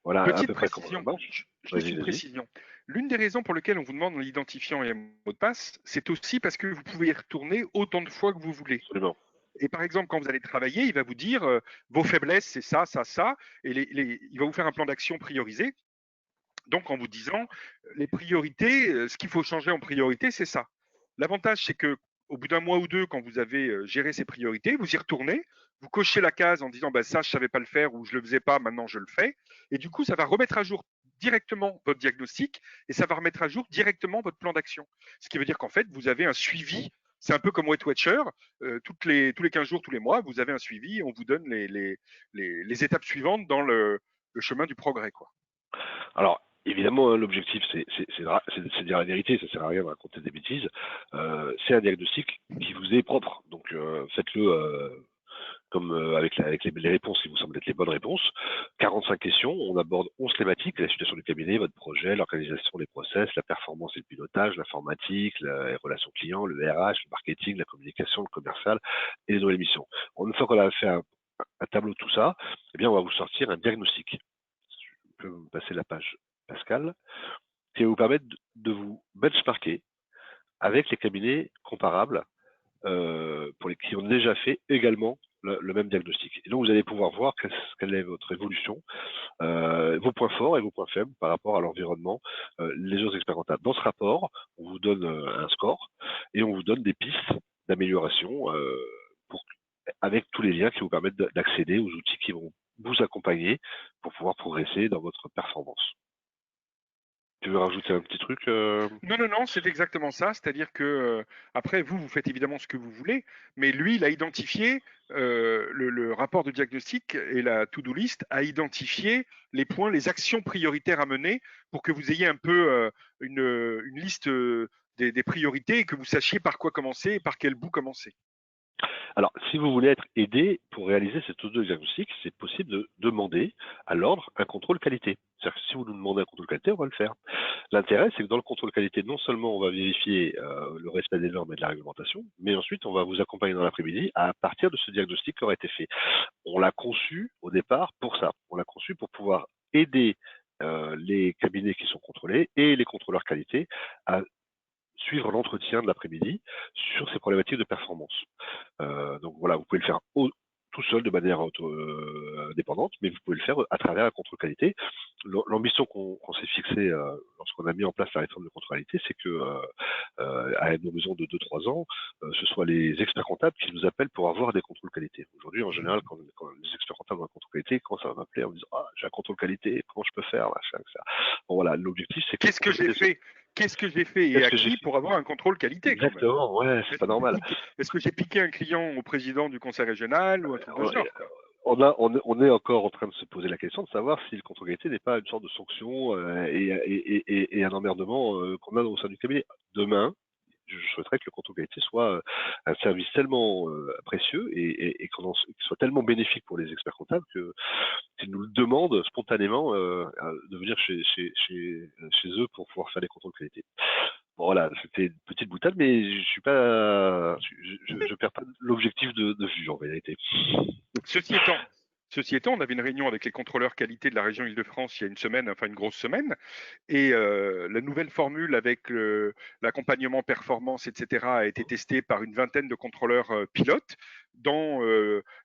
Voilà à peu près comment ça marche. Juste une précision. L'une des raisons pour lesquelles on vous demande l'identifiant et un mot de passe, c'est aussi parce que vous pouvez y retourner autant de fois que vous voulez. Absolument. Et par exemple, quand vous allez travailler, il va vous dire vos faiblesses, c'est ça, ça, ça, et il va vous faire un plan d'action priorisé. Donc en vous disant les priorités, ce qu'il faut changer en priorité, c'est ça. L'avantage, c'est que au bout d'un mois ou deux, quand vous avez géré ces priorités, vous y retournez, vous cochez la case en disant ça, je savais pas le faire ou je le faisais pas, maintenant je le fais. Et du coup, ça va remettre à jour directement votre diagnostic et ça va remettre à jour directement votre plan d'action. Ce qui veut dire qu'en fait, vous avez un suivi. C'est un peu comme Weight Watcher. Tous les 15 jours, tous les mois, vous avez un suivi et on vous donne les étapes suivantes dans le chemin du progrès, quoi. Alors, évidemment, l'objectif, c'est de dire la vérité, ça sert à rien de raconter des bêtises. C'est un diagnostic qui vous est propre, donc faites-le comme avec les réponses qui vous semblent être les bonnes réponses. 45 questions, on aborde 11 thématiques, la situation du cabinet, votre projet, l'organisation, les process, la performance et le pilotage, l'informatique, les relations clients, le RH, le marketing, la communication, le commercial et les nouvelles missions. Une fois qu'on a fait un tableau de tout ça, eh bien, on va vous sortir un diagnostic. Je peux me passer la page Pascal, qui va vous permettre de vous benchmarker avec les cabinets comparables pour les qui ont déjà fait également le même diagnostic. Et donc, vous allez pouvoir voir quelle est votre évolution, vos points forts et vos points faibles par rapport à l'environnement, les autres experts comptables. Dans ce rapport, on vous donne un score et on vous donne des pistes d'amélioration avec tous les liens qui vous permettent d'accéder aux outils qui vont vous accompagner pour pouvoir progresser dans votre performance. Tu veux rajouter un petit truc Non, c'est exactement ça. C'est-à-dire que après, vous faites évidemment ce que vous voulez, mais lui, il a identifié le rapport de diagnostic et la to-do list a identifié les points, les actions prioritaires à mener pour que vous ayez un peu une liste des priorités et que vous sachiez par quoi commencer et par quel bout commencer. Alors, si vous voulez être aidé pour réaliser cette diagnostic, c'est possible de demander à l'ordre un contrôle qualité. C'est-à-dire que si vous nous demandez un contrôle qualité, on va le faire. L'intérêt, c'est que dans le contrôle qualité, non seulement on va vérifier le respect des normes et de la réglementation, mais ensuite on va vous accompagner dans l'après-midi à partir de ce diagnostic qui aura été fait. On l'a conçu au départ pour ça. On l'a conçu pour pouvoir aider les cabinets qui sont contrôlés et les contrôleurs qualité à suivre l'entretien de l'après-midi sur ces problématiques de performance. Donc voilà, vous pouvez le faire tout seul de manière indépendante, mais vous pouvez le faire à travers un contrôle qualité. L'ambition qu'on s'est fixée lorsqu'on a mis en place la réforme de contrôle qualité, c'est que à un horizon de 2-3 ans, ce soit les experts comptables qui nous appellent pour avoir des contrôles qualité. Aujourd'hui, en général, quand les experts comptables ont un contrôle qualité, quand ça va m'appeler en me disant j'ai un contrôle qualité, comment je peux faire machin, etc. Bon voilà, l'objectif c'est Qu'est-ce que j'ai fait et à qui pour avoir un contrôle qualité? Exactement, ouais, c'est pas normal. Est-ce que j'ai piqué un client au président du conseil régional ou un truc de ce genre, quoi? On est encore en train de se poser la question de savoir si le contrôle qualité n'est pas une sorte de sanction et un emmerdement qu'on a au sein du cabinet. Demain, je souhaiterais que le contrôle qualité soit un service tellement précieux et qu'il soit tellement bénéfique pour les experts comptables qu'ils nous le demandent spontanément de venir chez eux pour pouvoir faire les contrôles qualité. Bon, voilà, c'était une petite boutade, mais je perds pas l'objectif de vue en vérité. Ceci étant, on avait une réunion avec les contrôleurs qualité de la région Île-de-France il y a une semaine, enfin une grosse semaine, et la nouvelle formule avec l'accompagnement performance, etc., a été testée par une vingtaine de contrôleurs pilotes, dont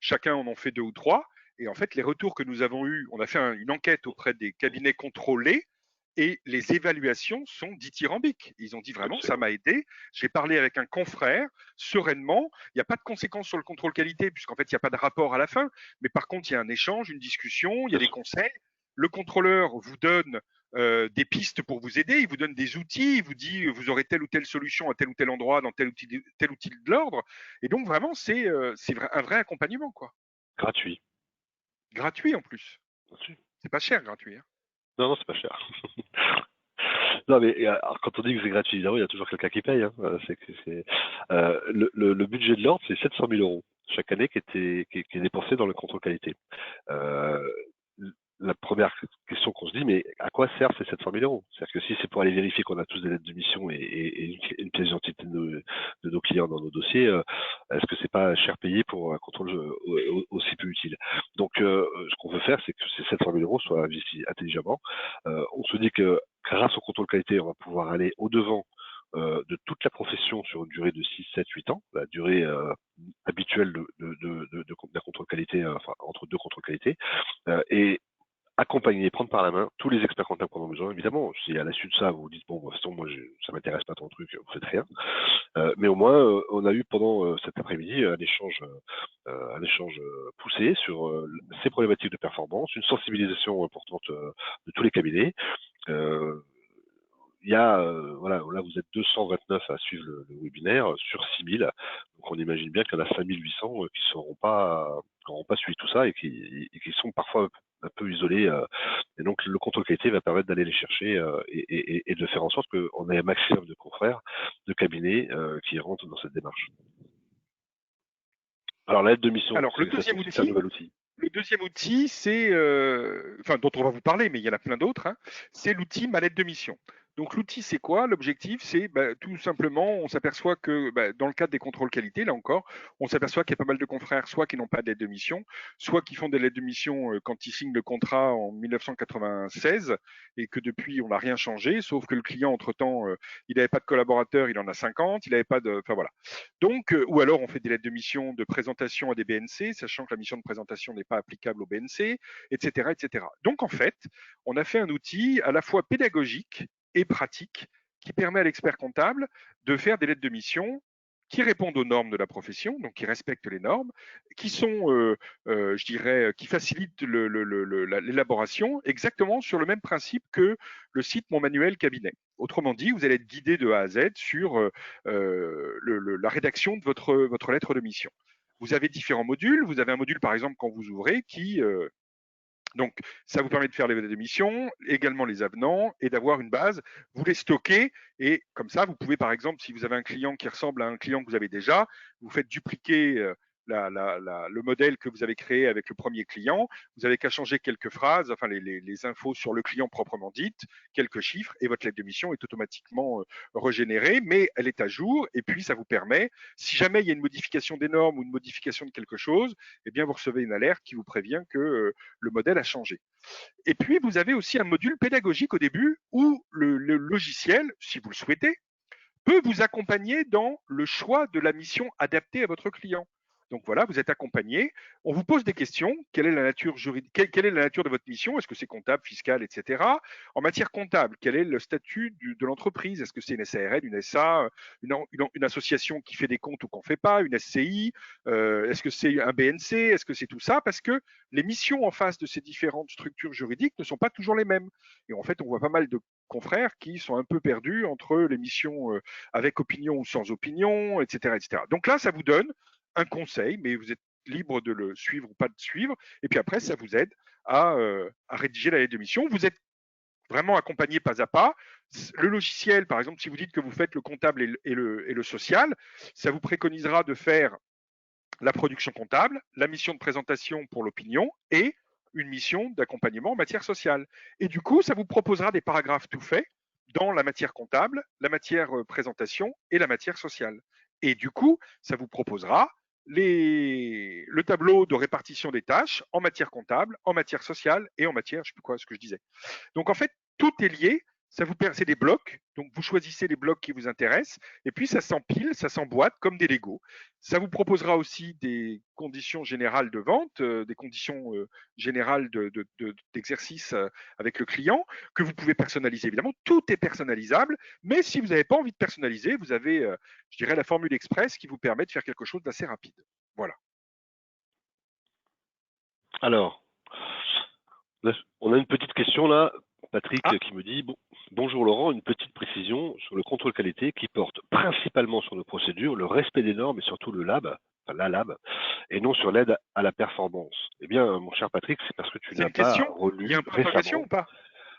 chacun en ont fait 2 ou 3. Et en fait, les retours que nous avons eus, on a fait une enquête auprès des cabinets contrôlés, et les évaluations sont dithyrambiques. Ils ont dit vraiment, ça m'a aidé. J'ai parlé avec un confrère sereinement. Il n'y a pas de conséquences sur le contrôle qualité, puisqu'en fait, il n'y a pas de rapport à la fin. Mais par contre, il y a un échange, une discussion, il y a des conseils. Le contrôleur vous donne des pistes pour vous aider, il vous donne des outils, il vous dit vous aurez telle ou telle solution à tel ou tel endroit dans tel outil de l'ordre. Et donc, vraiment, c'est un vrai accompagnement, quoi. Gratuit. Gratuit en plus. Gratuit. C'est pas cher, gratuit. Hein. Non, c'est pas cher. Non, mais alors, quand on dit que c'est gratuit, évidemment, il y a toujours quelqu'un qui paye. Hein. Le budget de l'ordre, c'est 700 000 euros chaque année qui est dépensé dans le contrôle qualité. La première question qu'on se dit, mais à quoi servent ces 700 000 euros? C'est-à-dire que si c'est pour aller vérifier qu'on a tous des lettres de mission et une pièce d'identité de nos clients dans nos dossiers, est-ce que c'est pas cher payé pour un contrôle aussi peu utile? Donc, ce qu'on veut faire, c'est que ces 700 000 euros soient investis intelligemment. On se dit que grâce au contrôle qualité, on va pouvoir aller au-devant de toute la profession sur une durée de 6, 7, 8 ans, la durée habituelle d'un contrôle qualité, enfin entre 2 contrôles qualité, et accompagner, prendre par la main tous les experts comptables qu'on a besoin. Évidemment, si à la suite de ça, vous vous dites, bon, de toute façon, moi, ça m'intéresse pas ton truc, vous faites rien. Mais au moins, on a eu pendant cet après-midi un échange poussé sur ces problématiques de performance, une sensibilisation importante de tous les cabinets. Il y a, voilà, là vous êtes 229 à suivre le webinaire sur 6000. Donc on imagine bien qu'il y en a 5800 qui n'auront pas suivi tout ça et qui sont parfois un peu isolés. Et donc le contrôle qualité va permettre d'aller les chercher et de faire en sorte qu'on ait un maximum de confrères, de cabinets qui rentrent dans cette démarche. Alors l'aide de mission, c'est un nouvel outil. Le deuxième outil, c'est, dont on va vous parler, mais il y en a plein d'autres, hein, c'est l'outil ma lettre de mission. Donc l'outil, c'est quoi? L'objectif, c'est tout simplement, on s'aperçoit que dans le cadre des contrôles qualité, là encore, on s'aperçoit qu'il y a pas mal de confrères, soit qui n'ont pas d'aide de mission, soit qui font des lettres de mission quand ils signent le contrat en 1996 et que depuis, on n'a rien changé, sauf que le client, entre-temps, il n'avait pas de collaborateurs, il en a 50, il n'avait pas de... Enfin voilà. Donc, ou alors on fait des lettres de mission de présentation à des BNC, sachant que la mission de présentation n'est pas applicable au BNC, etc., etc. Donc en fait, on a fait un outil à la fois pédagogique et pratique qui permet à l'expert comptable de faire des lettres de mission qui répondent aux normes de la profession, donc qui respectent les normes, qui sont, je dirais, qui facilitent l'élaboration exactement sur le même principe que le site Mon Manuel Cabinet. Autrement dit, vous allez être guidé de A à Z sur la rédaction de votre lettre de mission. Vous avez différents modules. Vous avez un module, par exemple, quand vous ouvrez, qui donc, ça vous permet de faire les émissions, également les avenants, et d'avoir une base. Vous les stockez, et comme ça, vous pouvez, par exemple, si vous avez un client qui ressemble à un client que vous avez déjà, vous faites dupliquer le modèle que vous avez créé avec le premier client. Vous avez qu'à changer quelques phrases, enfin les infos sur le client proprement dites, quelques chiffres, et votre lettre de mission est automatiquement régénérée, mais elle est à jour, et puis ça vous permet, si jamais il y a une modification des normes ou une modification de quelque chose, eh bien vous recevez une alerte qui vous prévient que le modèle a changé. Et puis, vous avez aussi un module pédagogique au début où le logiciel, si vous le souhaitez, peut vous accompagner dans le choix de la mission adaptée à votre client. Donc voilà, vous êtes accompagné. On vous pose des questions. Quelle est la nature juridique, quelle est la nature de votre mission? Est-ce que c'est comptable, fiscal, etc. En matière comptable, quel est le statut de l'entreprise? Est-ce que c'est une SARL, une SA, une association qui fait des comptes ou qu'on ne fait pas, une SCI? Est-ce que c'est un BNC? Est-ce que c'est tout ça? Parce que les missions en face de ces différentes structures juridiques ne sont pas toujours les mêmes. Et en fait, on voit pas mal de confrères qui sont un peu perdus entre les missions avec opinion ou sans opinion, etc., etc. Donc là, ça vous donne un conseil, mais vous êtes libre de le suivre ou pas de suivre. Et puis après, ça vous aide à rédiger la lettre de mission. Vous êtes vraiment accompagné pas à pas. Le logiciel, par exemple, si vous dites que vous faites le comptable et le social, ça vous préconisera de faire la production comptable, la mission de présentation pour l'opinion et une mission d'accompagnement en matière sociale. Et du coup, ça vous proposera des paragraphes tout faits dans la matière comptable, la matière présentation et la matière sociale. Et du coup, ça vous proposera le tableau de répartition des tâches en matière comptable, en matière sociale et en matière, je ne sais plus quoi, ce que je disais. Donc en fait, tout est lié. C'est des blocs, donc vous choisissez les blocs qui vous intéressent, et puis ça s'empile, ça s'emboîte comme des Legos. Ça vous proposera aussi des conditions générales de vente, des conditions générales d'exercice avec le client, que vous pouvez personnaliser. Évidemment, tout est personnalisable, mais si vous n'avez pas envie de personnaliser, vous avez, je dirais, la formule express qui vous permet de faire quelque chose d'assez rapide. Voilà. Alors, on a une petite question là, Patrick, qui me dit bonjour Laurent, une petite précision sur le contrôle qualité qui porte principalement sur nos procédures, le respect des normes et surtout le lab, enfin la lab, et non sur l'aide à la performance. Eh bien, mon cher Patrick, c'est parce que tu n'as pas relu Il y a un point d'interrogation ou pas?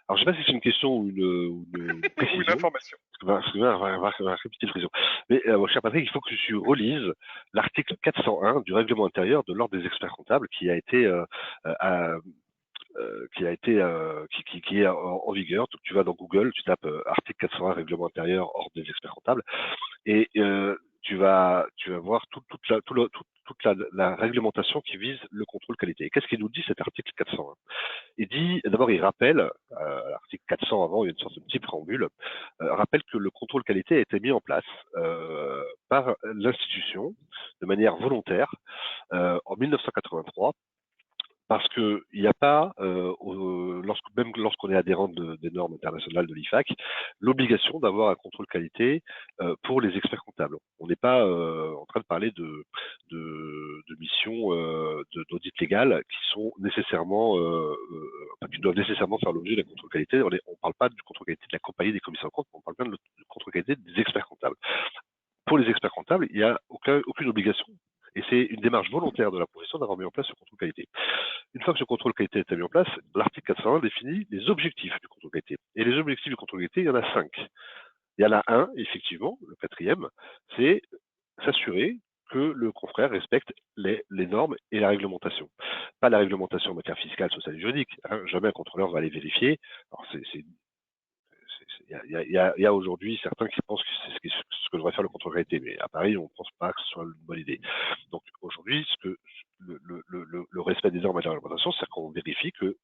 Alors, je ne sais pas si c'est une question ou une précision. Ou une information. Parce que on va répéter le précision. Mais, mon cher Patrick, il faut que tu relises l'article 401 du règlement intérieur de l'Ordre des experts comptables qui est en vigueur. Donc, tu vas dans Google, tu tapes article 401 règlement intérieur Ordre des experts comptables et tu vas voir toute la réglementation qui vise le contrôle qualité. Et qu'est-ce qu'il nous dit cet article 401? Il dit, d'abord, il rappelle, l'article 400 avant, il y a une sorte de petit préambule, rappelle que le contrôle qualité a été mis en place par l'institution de manière volontaire en 1983. Parce que il n'y a pas, même lorsqu'on est adhérent des normes internationales de l'IFAC, l'obligation d'avoir un contrôle qualité pour les experts comptables. On n'est pas en train de parler de missions d'audit légal qui sont nécessairement, qui doivent nécessairement faire l'objet d'un contrôle qualité. On ne parle pas du contrôle qualité de la compagnie des commissaires de compte, on parle bien du contrôle qualité des experts comptables. Pour les experts comptables, il n'y a aucune obligation. Et c'est une démarche volontaire de la profession d'avoir mis en place ce contrôle qualité. Une fois que ce contrôle qualité est mis en place, l'article 401 définit les objectifs du contrôle qualité. Et les objectifs du contrôle qualité, il y en a 5. Il y en a un, effectivement, le quatrième, c'est s'assurer que le confrère respecte les normes et la réglementation. Pas la réglementation en matière fiscale, sociale et juridique. Jamais un contrôleur va aller vérifier. Alors, il il y a aujourd'hui certains qui pensent que c'est ce que devrait faire le contrôle qualité, mais à Paris, on ne pense pas que ce soit une bonne idée. Donc aujourd'hui, le respect des normes et de la réglementation, c'est qu'on vérifie que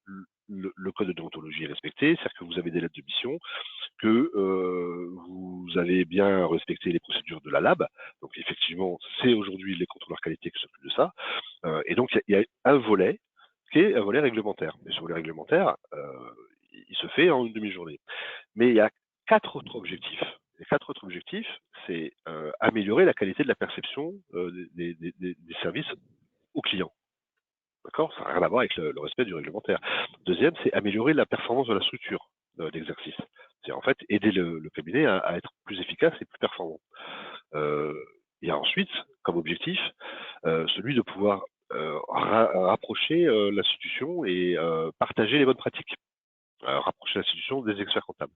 le code de déontologie est respecté, c'est-à-dire que vous avez des lettres de mission, que vous avez bien respecté les procédures de la lab. Donc effectivement, c'est aujourd'hui les contrôleurs qualité qui s'occupent de ça. Et donc il y a un volet qui est un volet réglementaire. Et ce volet réglementaire, il se fait en une demi-journée. Mais il y a 4 autres objectifs. Les 4 autres objectifs, c'est améliorer la qualité de la perception des services aux clients. D'accord? Ça n'a rien à voir avec le respect du réglementaire. Deuxième, c'est améliorer la performance de la structure d'exercice. C'est en fait aider le cabinet à être plus efficace et plus performant. Il y a ensuite, comme objectif, celui de pouvoir rapprocher l'institution et partager les bonnes pratiques. Rapprocher l'institution des experts comptables.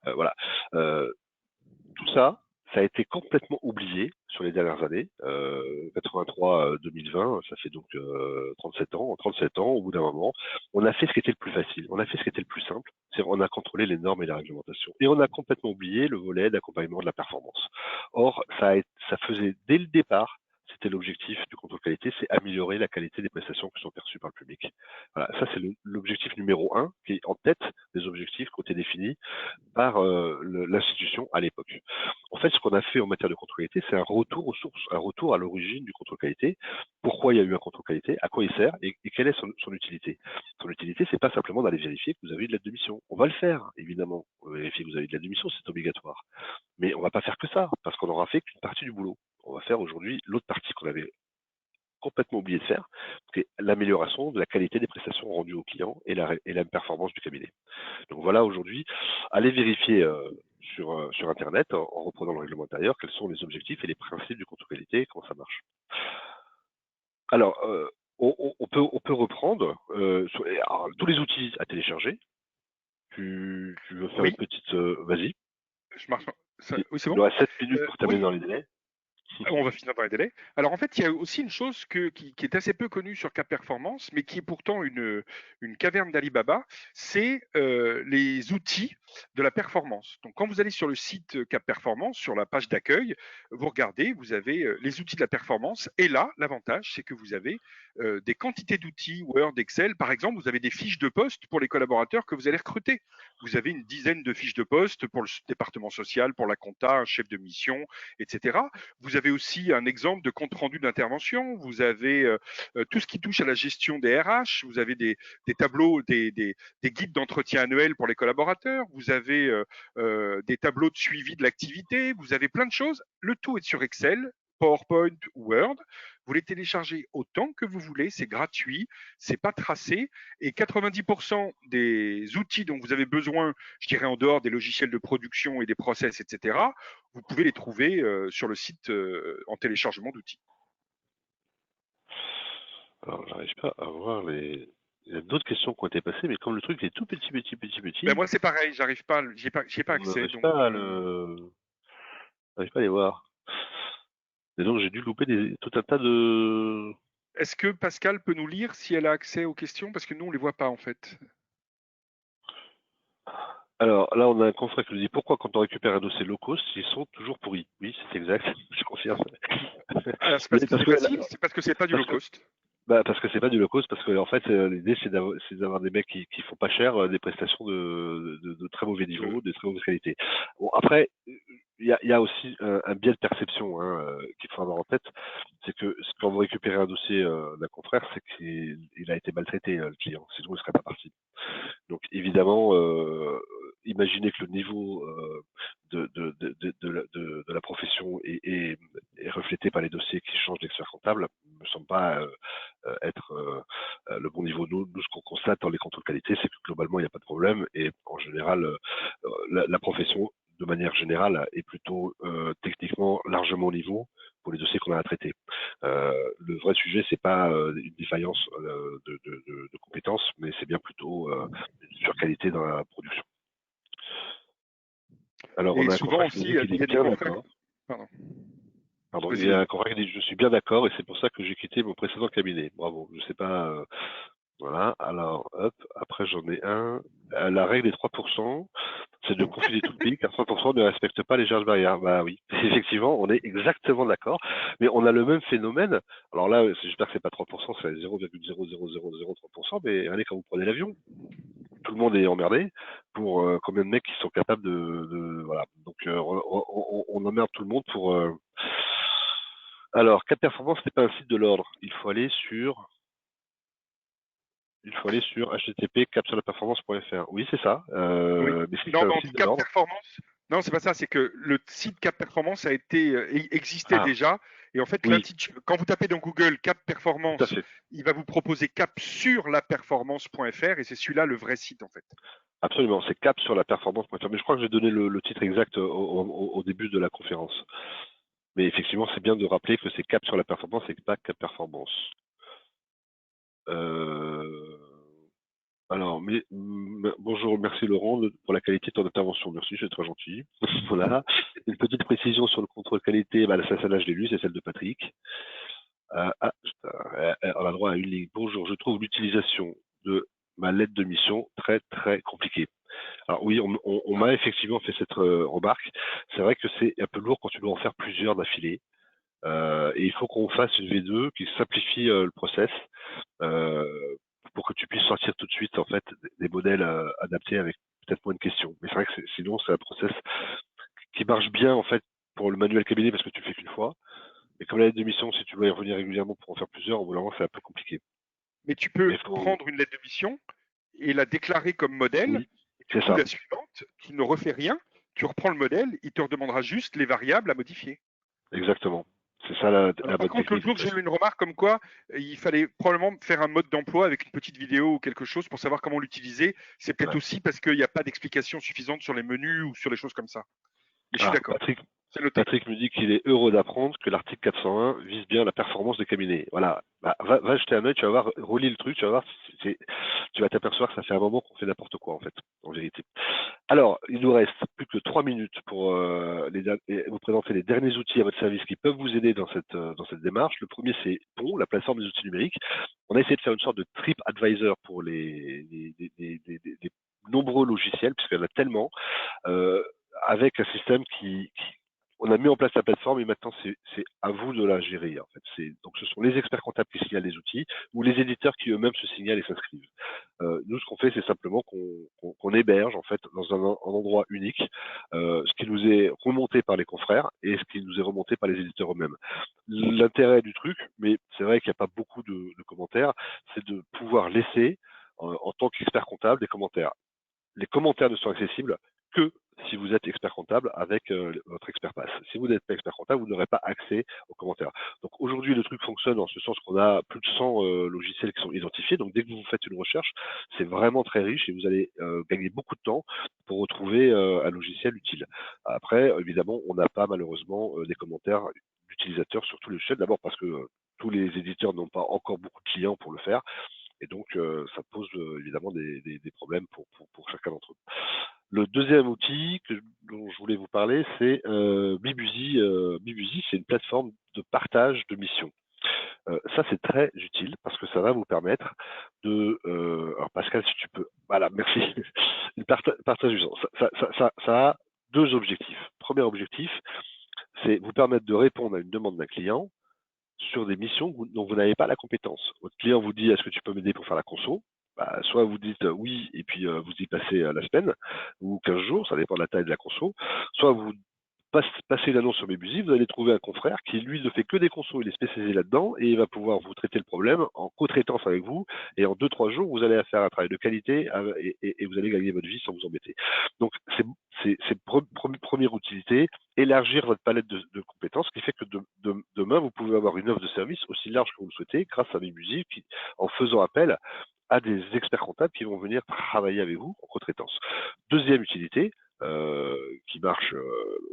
Voilà. Tout ça, ça a été complètement oublié sur les dernières années. 83-2020, ça fait donc 37 ans. En 37 ans, au bout d'un moment, on a fait ce qui était le plus facile, on a fait ce qui était le plus simple, c'est-à-dire on a contrôlé les normes et la réglementation. Et on a complètement oublié le volet d'accompagnement de la performance. Or, ça faisait dès le départ, c'était l'objectif du contrôle qualité, c'est améliorer la qualité des prestations qui sont perçues par le public. Voilà, ça c'est l'objectif numéro 1 qui est en tête des objectifs qui ont été définis par l'institution à l'époque. En fait, ce qu'on a fait en matière de contrôle qualité, c'est un retour aux sources, un retour à l'origine du contrôle qualité. Pourquoi il y a eu un contrôle qualité, à quoi il sert et quelle est son utilité. Son utilité, c'est pas simplement d'aller vérifier que vous avez de l'aide de mission. On va le faire, évidemment. Vérifier que vous avez de l'aide de mission, c'est obligatoire. Mais on va pas faire que ça, parce qu'on n'aura fait qu'une partie du boulot. On va faire aujourd'hui l'autre partie qu'on avait complètement oublié de faire, c'est l'amélioration de la qualité des prestations rendues aux clients et la performance du cabinet. Donc voilà, aujourd'hui, allez vérifier sur Internet, en reprenant le règlement intérieur, quels sont les objectifs et les principes du contrôle qualité et comment ça marche. Alors, on peut reprendre alors, tous les outils à télécharger. Tu veux faire une petite... Vas-y. Je marche. Oui, c'est bon. Il nous reste 7 minutes pour terminer dans les délais. On va finir dans les délais. Alors en fait, il y a aussi une chose qui est assez peu connue sur Cap Performance, mais qui est pourtant une caverne d'Alibaba, c'est les outils de la performance. Donc quand vous allez sur le site Cap Performance, sur la page d'accueil, vous regardez, vous avez les outils de la performance, et là, l'avantage, c'est que vous avez des quantités d'outils, Word, Excel. Par exemple, vous avez des fiches de poste pour les collaborateurs que vous allez recruter. Vous avez une dizaine de fiches de poste pour le département social, pour la compta, un chef de mission, etc. Vous avez aussi un exemple de compte rendu d'intervention. Vous avez tout ce qui touche à la gestion des RH. Vous avez des tableaux, des guides d'entretien annuel pour les collaborateurs. Vous avez des tableaux de suivi de l'activité. Vous avez plein de choses. Le tout est sur Excel, PowerPoint ou Word. Vous les téléchargez autant que vous voulez, c'est gratuit, c'est pas tracé, et 90% des outils dont vous avez besoin, je dirais en dehors des logiciels de production et des process, etc., vous pouvez les trouver sur le site en téléchargement d'outils. Alors, j'arrive pas à voir les... Il y a d'autres questions qui ont été passées, mais comme le truc est tout petit. Ben moi, c'est pareil, j'arrive pas, j'ai pas accès. J'arrive pas à les voir. Et donc, j'ai dû louper tout un tas de... Est-ce que Pascal peut nous lire si elle a accès aux questions? Parce que nous, on les voit pas, en fait. Alors, là, on a un confrère qui nous dit pourquoi, quand on récupère un dossier low cost, ils sont toujours pourris. Oui, c'est exact, je confirme. C'est parce que c'est pas du low cost. Parce que c'est pas du low cost, parce que en fait l'idée c'est d'avoir des mecs qui font pas cher des prestations de très mauvais niveau, de très mauvaise qualité. Bon après il y a aussi un biais de perception qu'il faut avoir en tête, c'est que quand vous récupérez un dossier d'un confrère, c'est qu'il a été maltraité le client, sinon il serait pas parti. Donc évidemment, imaginez que le niveau de la profession est reflété par les dossiers qui changent d'expert comptable ne me semble pas être le bon niveau. Nous, ce qu'on constate dans les contrôles qualité, c'est que globalement, il n'y a pas de problème. Et en général, la profession, de manière générale, est plutôt techniquement largement au niveau pour les dossiers qu'on a à traiter. Le vrai sujet, c'est pas une défaillance de compétences, mais c'est bien plutôt une surqualité dans la production. Alors, et on a souvent aussi, il y a des confrères. Pardon, il y a un confrère qui dit je suis bien d'accord et c'est pour ça que j'ai quitté mon précédent cabinet. Bravo. Je sais pas Voilà, alors hop, après j'en ai un. La règle des 3%, c'est de confiser tout le pays car 3% ne respecte pas les charges barrières. Bah oui, effectivement, on est exactement d'accord, mais on a le même phénomène. Alors là, j'espère que c'est pas 3%, c'est 0,00003%, mais allez, quand vous prenez l'avion, tout le monde est emmerdé pour combien de mecs qui sont capables voilà. Donc on emmerde tout le monde pour. Alors, Cap Performance n'est pas un site de l'ordre. Il faut aller sur http://capsurlaperformance.fr. Oui, c'est ça. Oui. Mais si Non, c'est un mais on site dit de Cap l'ordre. Performance. Non, c'est pas ça. C'est que le site Cap Performance a été existait Ah, déjà. Et en fait, oui, quand vous tapez dans Google Cap tout à Performance, fait. il va vous proposer cap sur la performance.fr et c'est celui-là le vrai site en fait. Absolument. C'est capsurlaperformance.fr. Mais je crois que j'ai donné le titre exact au début de la conférence. Mais effectivement, c'est bien de rappeler que c'est cap sur la performance et pas cap performance. Alors, bonjour, merci Laurent pour la qualité de ton intervention. Merci, c'est très gentil. Voilà. Une petite précision sur le contrôle qualité, celle-là, je l'ai lu, c'est celle de Patrick. On a droit à une ligne. Bonjour, je trouve l'utilisation de ma lettre de mission très très compliquée. Alors oui, on m'a effectivement fait cette remarque. C'est vrai que c'est un peu lourd quand tu dois en faire plusieurs d'affilée. Et il faut qu'on fasse une V2 qui simplifie le process euh, pour que tu puisses sortir tout de suite en fait des modèles adaptés avec peut-être moins de questions. Mais c'est vrai que sinon c'est un process qui marche bien en fait pour le manuel cabinet parce que tu le fais qu'une fois. Mais comme la lettre de mission, si tu dois y revenir régulièrement pour en faire plusieurs, au bout d'un moment c'est un peu compliqué. Mais tu peux Mais faut, prendre une lettre de mission et la déclarer comme modèle. oui, Et du c'est coup, ça, la suivante, tu ne refais rien. Tu reprends le modèle, il te redemandera juste les variables à modifier. exactement. C'est ça la Alors par bonne contre, l'autre technique en jour, fait. j'ai eu une remarque comme quoi il fallait probablement faire un mode d'emploi avec une petite vidéo ou quelque chose pour savoir comment l'utiliser. C'est peut-être Ouais. aussi parce qu'il n'y a pas d'explication suffisante sur les menus ou sur les choses comme ça. Mais je suis Ah, d'accord. C'est noté. Patrick me dit qu'il est heureux d'apprendre que l'article 401 vise bien la performance des cabinets. Voilà. Va jeter un œil, tu vas voir, relis le truc, tu vas voir, tu vas t'apercevoir que ça fait un moment qu'on fait n'importe quoi, en fait, en vérité. Alors, il nous reste plus que 3 minutes pour vous présenter les derniers outils à votre service qui peuvent vous aider dans cette démarche. Le premier, c'est Pont, la plateforme des outils numériques. On a essayé de faire une sorte de trip advisor pour les nombreux logiciels, puisqu'il y en a tellement, euh, avec un système on a mis en place la plateforme et maintenant c'est à vous de la gérer en fait. Donc ce sont les experts comptables qui signalent les outils ou les éditeurs qui eux-mêmes se signalent et s'inscrivent. Nous ce qu'on fait c'est simplement qu'on héberge en fait dans un endroit unique ce qui nous est remonté par les confrères et ce qui nous est remonté par les éditeurs eux-mêmes. L'intérêt du truc, mais c'est vrai qu'il n'y a pas beaucoup de commentaires, c'est de pouvoir laisser en tant qu'expert comptable des commentaires. Les commentaires ne sont accessibles que si vous êtes expert comptable avec votre expert pass. Si vous n'êtes pas expert comptable, vous n'aurez pas accès aux commentaires. Donc aujourd'hui, le truc fonctionne en ce sens qu'on a plus de 100 logiciels qui sont identifiés. Donc dès que vous faites une recherche, c'est vraiment très riche et vous allez gagner beaucoup de temps pour retrouver un logiciel utile. Après, évidemment, on n'a pas malheureusement des commentaires d'utilisateurs sur tous les logiciels. D'abord parce que tous les éditeurs n'ont pas encore beaucoup de clients pour le faire. Et donc, ça pose évidemment des problèmes pour chacun d'entre eux. Le deuxième outil dont je voulais vous parler, c'est Bibuzy. Bibuzy, c'est une plateforme de partage de missions. Ça, c'est très utile parce que ça va vous permettre alors Pascal, si tu peux. Voilà, merci. Une partage du sens. Ça a deux objectifs. Premier objectif, c'est vous permettre de répondre à une demande d'un client sur des missions dont vous n'avez pas la compétence. Votre client vous dit est-ce que tu peux m'aider pour faire la conso? Soit vous dites oui et puis vous y passez la semaine ou 15 jours, ça dépend de la taille de la conso. Soit vous passez l'annonce sur Mebuzy, vous allez trouver un confrère qui lui ne fait que des consos, il est spécialisé là-dedans et il va pouvoir vous traiter le problème en co-traitance avec vous et en 2-3 jours vous allez faire un travail de qualité et vous allez gagner votre vie sans vous embêter. Donc c'est première utilité, élargir votre palette de compétences, ce qui fait que demain vous pouvez avoir une offre de service aussi large que vous le souhaitez grâce à Mebuzy en faisant appel à des experts comptables qui vont venir travailler avec vous en co-traitance. Deuxième utilité, qui marche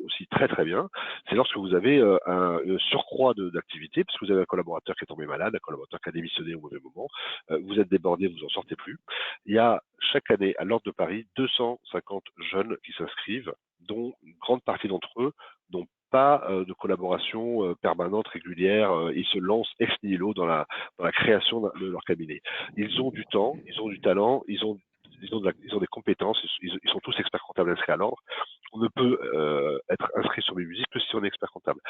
aussi très très bien, c'est lorsque vous avez un surcroît d'activité, parce que vous avez un collaborateur qui est tombé malade, un collaborateur qui a démissionné au mauvais moment, vous êtes débordé, vous en sortez plus. Il y a chaque année à l'Ordre de Paris 250 jeunes qui s'inscrivent, dont une grande partie d'entre eux n'ont pas de collaboration permanente, régulière. Ils se lancent ex nihilo dans la création de leur cabinet. Ils ont du temps, ils ont du talent, ils ont des compétences, ils sont tous experts comptables inscrits à l'ordre. On ne peut être inscrit sur Bibusi que si on est expert comptable.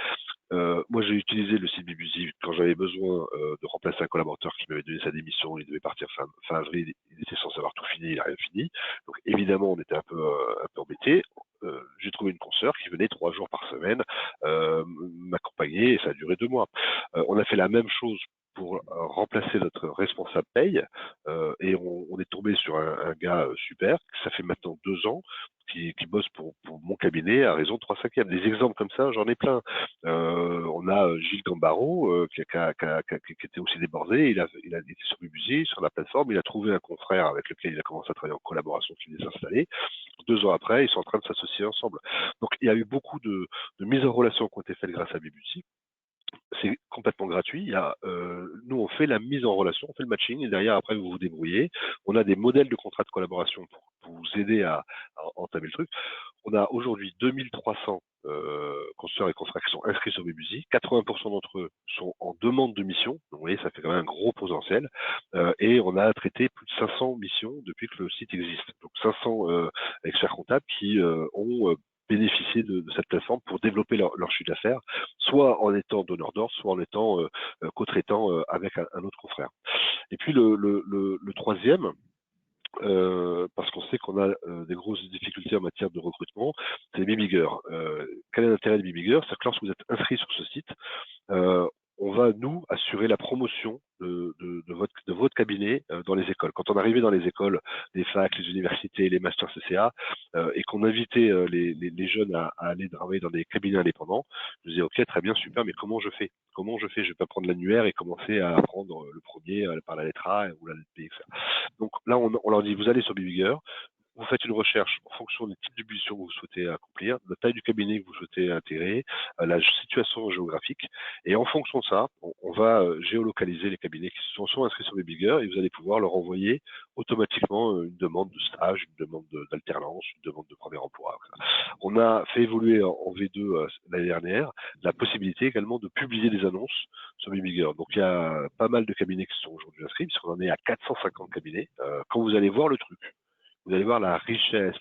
Moi, j'ai utilisé le site Bibusi quand j'avais besoin de remplacer un collaborateur qui m'avait donné sa démission. Il devait partir fin avril. Il était censé avoir tout fini, il n'a rien fini. Donc, évidemment, on était un peu embêtés. J'ai trouvé une consoeur qui venait 3 jours par semaine m'accompagner et ça a duré 2 mois. On a fait la même chose pour remplacer notre responsable paye et on est tombé sur un gars super. Ça fait maintenant 2 ans qui bosse pour mon cabinet à raison de 3/5. Des exemples comme ça, j'en ai plein. On a Gilles Gambaro qui était aussi débordé. Il a été sur Bibusi, sur la plateforme. Il a trouvé un confrère avec lequel il a commencé à travailler en collaboration qui venait s'installer. 2 ans après, ils sont en train de s'associer ensemble. Donc il y a eu beaucoup de mises en relation qui ont été faites grâce à Bibusi. C'est complètement gratuit. Nous, on fait la mise en relation, on fait le matching, et derrière, après, vous vous débrouillez. On a des modèles de contrats de collaboration pour vous aider à entamer le truc. On a aujourd'hui 2300 consulteurs et confrères qui sont inscrits sur Bibusi. 80% d'entre eux sont en demande de mission. Donc, vous voyez, ça fait quand même un gros potentiel. Et on a traité plus de 500 missions depuis que le site existe. Donc 500 experts comptables qui ont bénéficier de cette plateforme pour développer leur chiffre d'affaires, soit en étant donneur d'ordre, soit en étant co-traitant avec un autre confrère. Et puis le troisième, parce qu'on sait qu'on a des grosses difficultés en matière de recrutement, c'est les BBigger. Quel est l'intérêt des BBigger? C'est que lorsque vous êtes inscrit sur ce site, on va nous assurer la promotion de votre cabinet dans les écoles. Quand on arrivait dans les écoles, les facs, les universités, les masters CCA, et qu'on invitait les jeunes à aller travailler dans des cabinets indépendants, je disais ok, très bien, super, mais comment je fais? Je vais pas prendre l'annuaire et commencer à apprendre le premier par la lettre A ou la lettre B, etc. Donc là, on leur dit, vous allez sur Bibigger, vous faites une recherche en fonction du type de mission que vous souhaitez accomplir, la taille du cabinet que vous souhaitez intégrer, la situation géographique. Et en fonction de ça, on va géolocaliser les cabinets qui sont inscrits sur Bibigger et vous allez pouvoir leur envoyer automatiquement une demande de stage, une demande d'alternance, une demande de premier emploi. On a fait évoluer en V2 l'année dernière la possibilité également de publier des annonces sur Bibigger. Donc il y a pas mal de cabinets qui sont aujourd'hui inscrits, puisqu'on en est à 450 cabinets. Quand vous allez voir le truc, vous allez voir la richesse,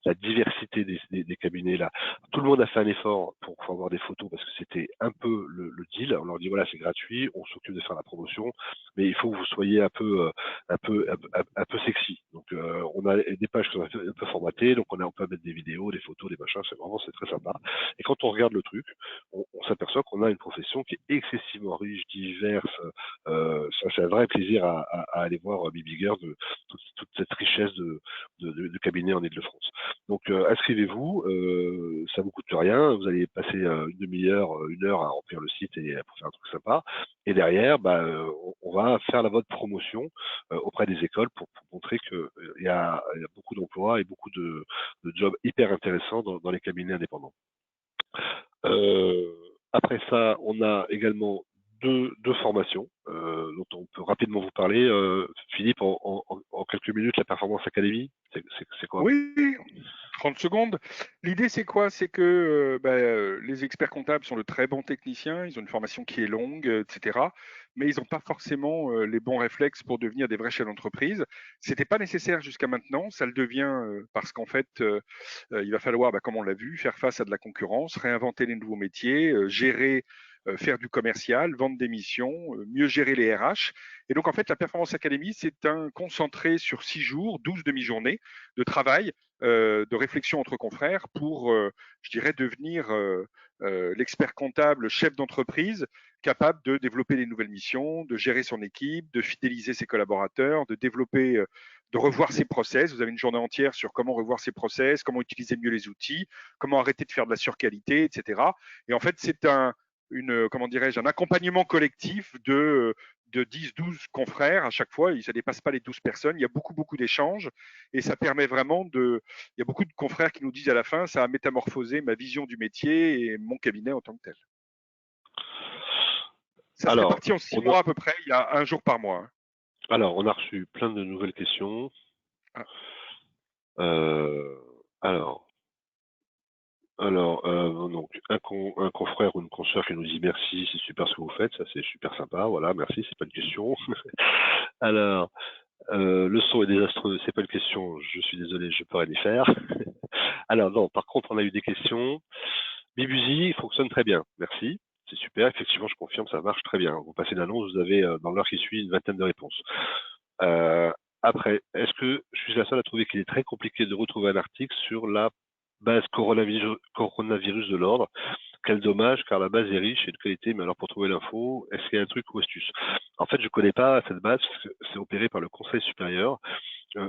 la diversité des cabinets là. Tout le monde a fait un effort pour avoir des photos parce que c'était un peu le deal. On leur dit voilà, c'est gratuit, on s'occupe de faire la promotion, mais il faut que vous soyez un peu sexy. Donc on a des pages qui sont un peu formatées, donc on peut mettre des vidéos, des photos, des machins. C'est très sympa. Et quand on regarde le truc, on s'aperçoit qu'on a une profession qui est excessivement riche, diverse. Ça, c'est un vrai plaisir à aller voir Bibigger de toute cette richesse de cabinets en Ile-de-France. Donc inscrivez-vous, ça vous coûte rien, vous allez passer une demi-heure, 1 heure à remplir le site et pour faire un truc sympa. Et derrière, on va faire la votre promotion auprès des écoles pour montrer qu'il y a beaucoup d'emplois et beaucoup de jobs hyper intéressants dans les cabinets indépendants. Après ça, on a également deux formations dont on peut rapidement vous parler. Philippe, en quelques minutes, la Performance Academy, c'est quoi? Oui, 30 secondes. L'idée, c'est quoi? C'est que les experts comptables sont de très bons techniciens, ils ont une formation qui est longue, etc. Mais ils n'ont pas forcément les bons réflexes pour devenir des vrais chefs d'entreprise. C'était pas nécessaire jusqu'à maintenant, ça le devient parce qu'en fait, il va falloir, comme on l'a vu, faire face à de la concurrence, réinventer les nouveaux métiers, gérer, faire du commercial, vendre des missions, mieux gérer les RH. Et donc, en fait, la Performance Academy, c'est un concentré sur 6 jours, 12 demi-journées de travail, de réflexion entre confrères pour, je dirais, devenir l'expert comptable, chef d'entreprise, capable de développer des nouvelles missions, de gérer son équipe, de fidéliser ses collaborateurs, de développer, de revoir ses process. Vous avez une journée entière sur comment revoir ses process, comment utiliser mieux les outils, comment arrêter de faire de la surqualité, etc. Et en fait, c'est comment dirais-je, un accompagnement collectif de 10, 12 confrères à chaque fois. Ça ne dépasse pas les 12 personnes. Il y a beaucoup, beaucoup d'échanges et ça permet vraiment il y a beaucoup de confrères qui nous disent à la fin, ça a métamorphosé ma vision du métier et mon cabinet en tant que tel. Ça se Alors, répartit en 6 mois à peu près. Il y a un jour par mois. Alors, on a reçu plein de nouvelles questions. Ah. Donc un confrère ou une consoeur qui nous dit merci, c'est super ce que vous faites, ça c'est super sympa, voilà, merci, c'est pas une question. Alors, le son est désastreux, c'est pas une question, je suis désolé, je peux rien y faire. Alors non, par contre, on a eu des questions. Bibuzi fonctionne très bien, merci. C'est super, effectivement, je confirme, ça marche très bien. Vous passez l'annonce, vous avez dans l'heure qui suit une vingtaine de réponses. Après, est-ce que je suis la seule à trouver qu'il est très compliqué de retrouver un article sur la base coronavirus de l'ordre? Quel dommage, car la base est riche et de qualité, mais alors pour trouver l'info, est-ce qu'il y a un truc ou astuce? En fait, je connais pas cette base, parce que c'est opéré par le Conseil supérieur.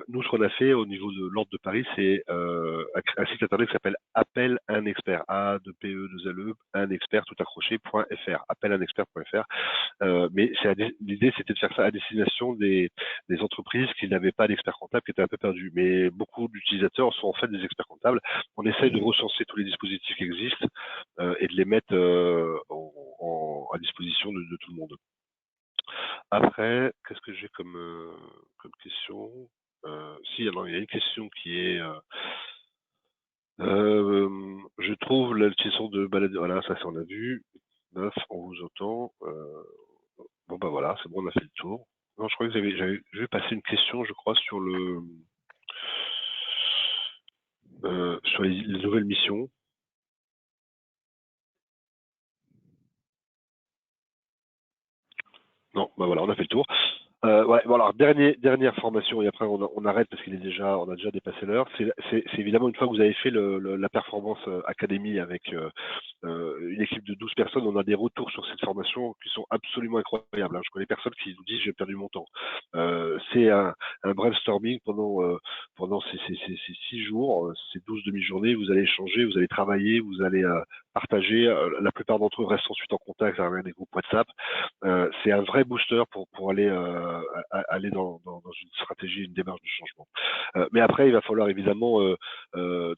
Nous, ce qu'on a fait au niveau de l'ordre de Paris, c'est un site internet qui s'appelle Appel un expert, A de P E 2 L E, un expert tout accroché.fr, appelunexpert.fr. Mais l'idée, c'était de faire ça à destination des entreprises qui n'avaient pas d'experts comptables, qui étaient un peu perdus. Mais beaucoup d'utilisateurs sont en fait des experts comptables. On essaye de recenser tous les dispositifs qui existent et de les mettre à disposition de tout le monde. Après, qu'est-ce que j'ai comme question? Si, alors il y a une question qui est je trouve la leçon de balade. Voilà, ça on a vu. 9, on vous entend. Bon bah voilà, c'est bon, on a fait le tour. Non, je crois que je vais passer une question, je crois, sur sur les nouvelles missions. Non, bah voilà, on a fait le tour. Ouais, bon alors dernière formation et après on arrête parce on a déjà dépassé l'heure. C'est évidemment une fois que vous avez fait la performance académie avec une équipe de 12 personnes, on a des retours sur cette formation qui sont absolument incroyables. Hein. Je connais personne qui nous dit j'ai perdu mon temps. C'est un brainstorming pendant ces 6 jours, ces 12 demi-journées. Vous allez échanger, vous allez travailler, vous allez partager. La plupart d'entre eux restent ensuite en contact avec des groupes WhatsApp. C'est un vrai booster pour aller aller dans une stratégie, une démarche de changement. Mais après, il va falloir évidemment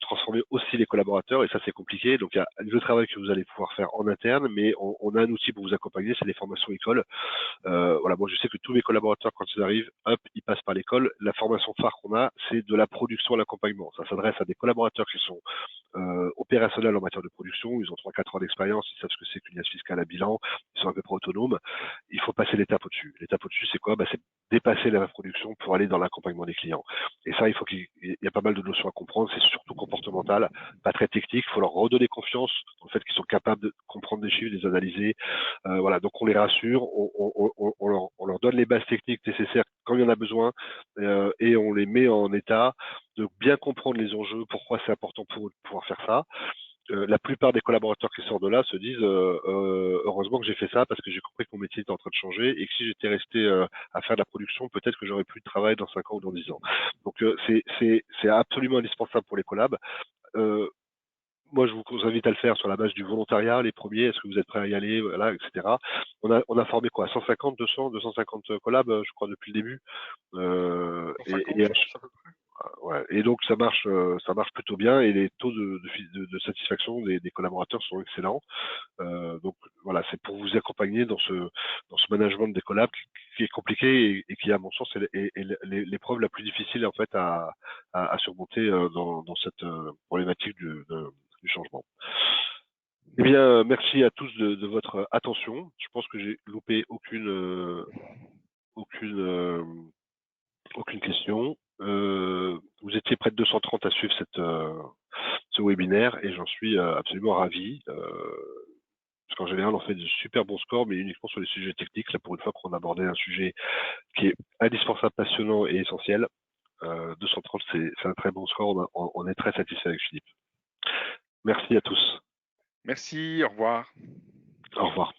transformer aussi les collaborateurs et ça c'est compliqué. Donc il y a le travail que vous allez pouvoir faire en interne, mais on a un outil pour vous accompagner, c'est les formations écoles. Voilà, moi je sais que tous mes collaborateurs quand ils arrivent, hop, ils passent par l'école. La formation phare qu'on a, c'est de la production à l'accompagnement. Ça s'adresse à des collaborateurs qui sont opérationnels en matière de production. Ils ont 3-4 ans d'expérience, ils savent ce que c'est qu'une liasse fiscale à bilan, ils sont à peu près autonomes. Il faut passer l'étape au-dessus. L'étape au-dessus, c'est quoi? C'est dépasser la production pour aller dans l'accompagnement des clients. Et ça, il y a pas mal de notions à comprendre. C'est surtout comportemental, pas très technique. Il faut leur redonner confiance dans le fait qu'ils sont capables de comprendre des chiffres, de les analyser. Voilà, donc on les rassure, on leur donne les bases techniques nécessaires quand il y en a besoin et on les met en état de bien comprendre les enjeux, pourquoi c'est important pour eux de pouvoir faire ça. La plupart des collaborateurs qui sortent de là se disent heureusement que j'ai fait ça parce que j'ai compris que mon métier était en train de changer et que si j'étais resté à faire de la production, peut-être que j'aurais plus de travail dans 5 ans ou dans 10 ans. Donc c'est absolument indispensable pour les collabs. Moi, je vous invite à le faire sur la base du volontariat, les premiers. Est-ce que vous êtes prêts à y aller, voilà, etc. On a formé quoi, 150, 200, 250 collabs, je crois, depuis le début. 150, je pense, à peu près. Ouais. Et donc ça marche plutôt bien et les taux de satisfaction des collaborateurs sont excellents. Donc voilà, c'est pour vous accompagner dans ce management des collabs qui est compliqué et qui à mon sens est l'épreuve la plus difficile en fait à surmonter dans cette problématique du changement. Eh bien, merci à tous de votre attention. Je pense que j'ai loupé aucune question. Vous étiez près de 230 à suivre ce webinaire et j'en suis absolument ravi. Parce qu'en général, on fait de super bons scores, mais uniquement sur les sujets techniques. Là, pour une fois qu'on abordait un sujet qui est indispensable, passionnant et essentiel, 230, c'est un très bon score. On est très satisfait avec Philippe. Merci à tous. Merci, au revoir. Au revoir.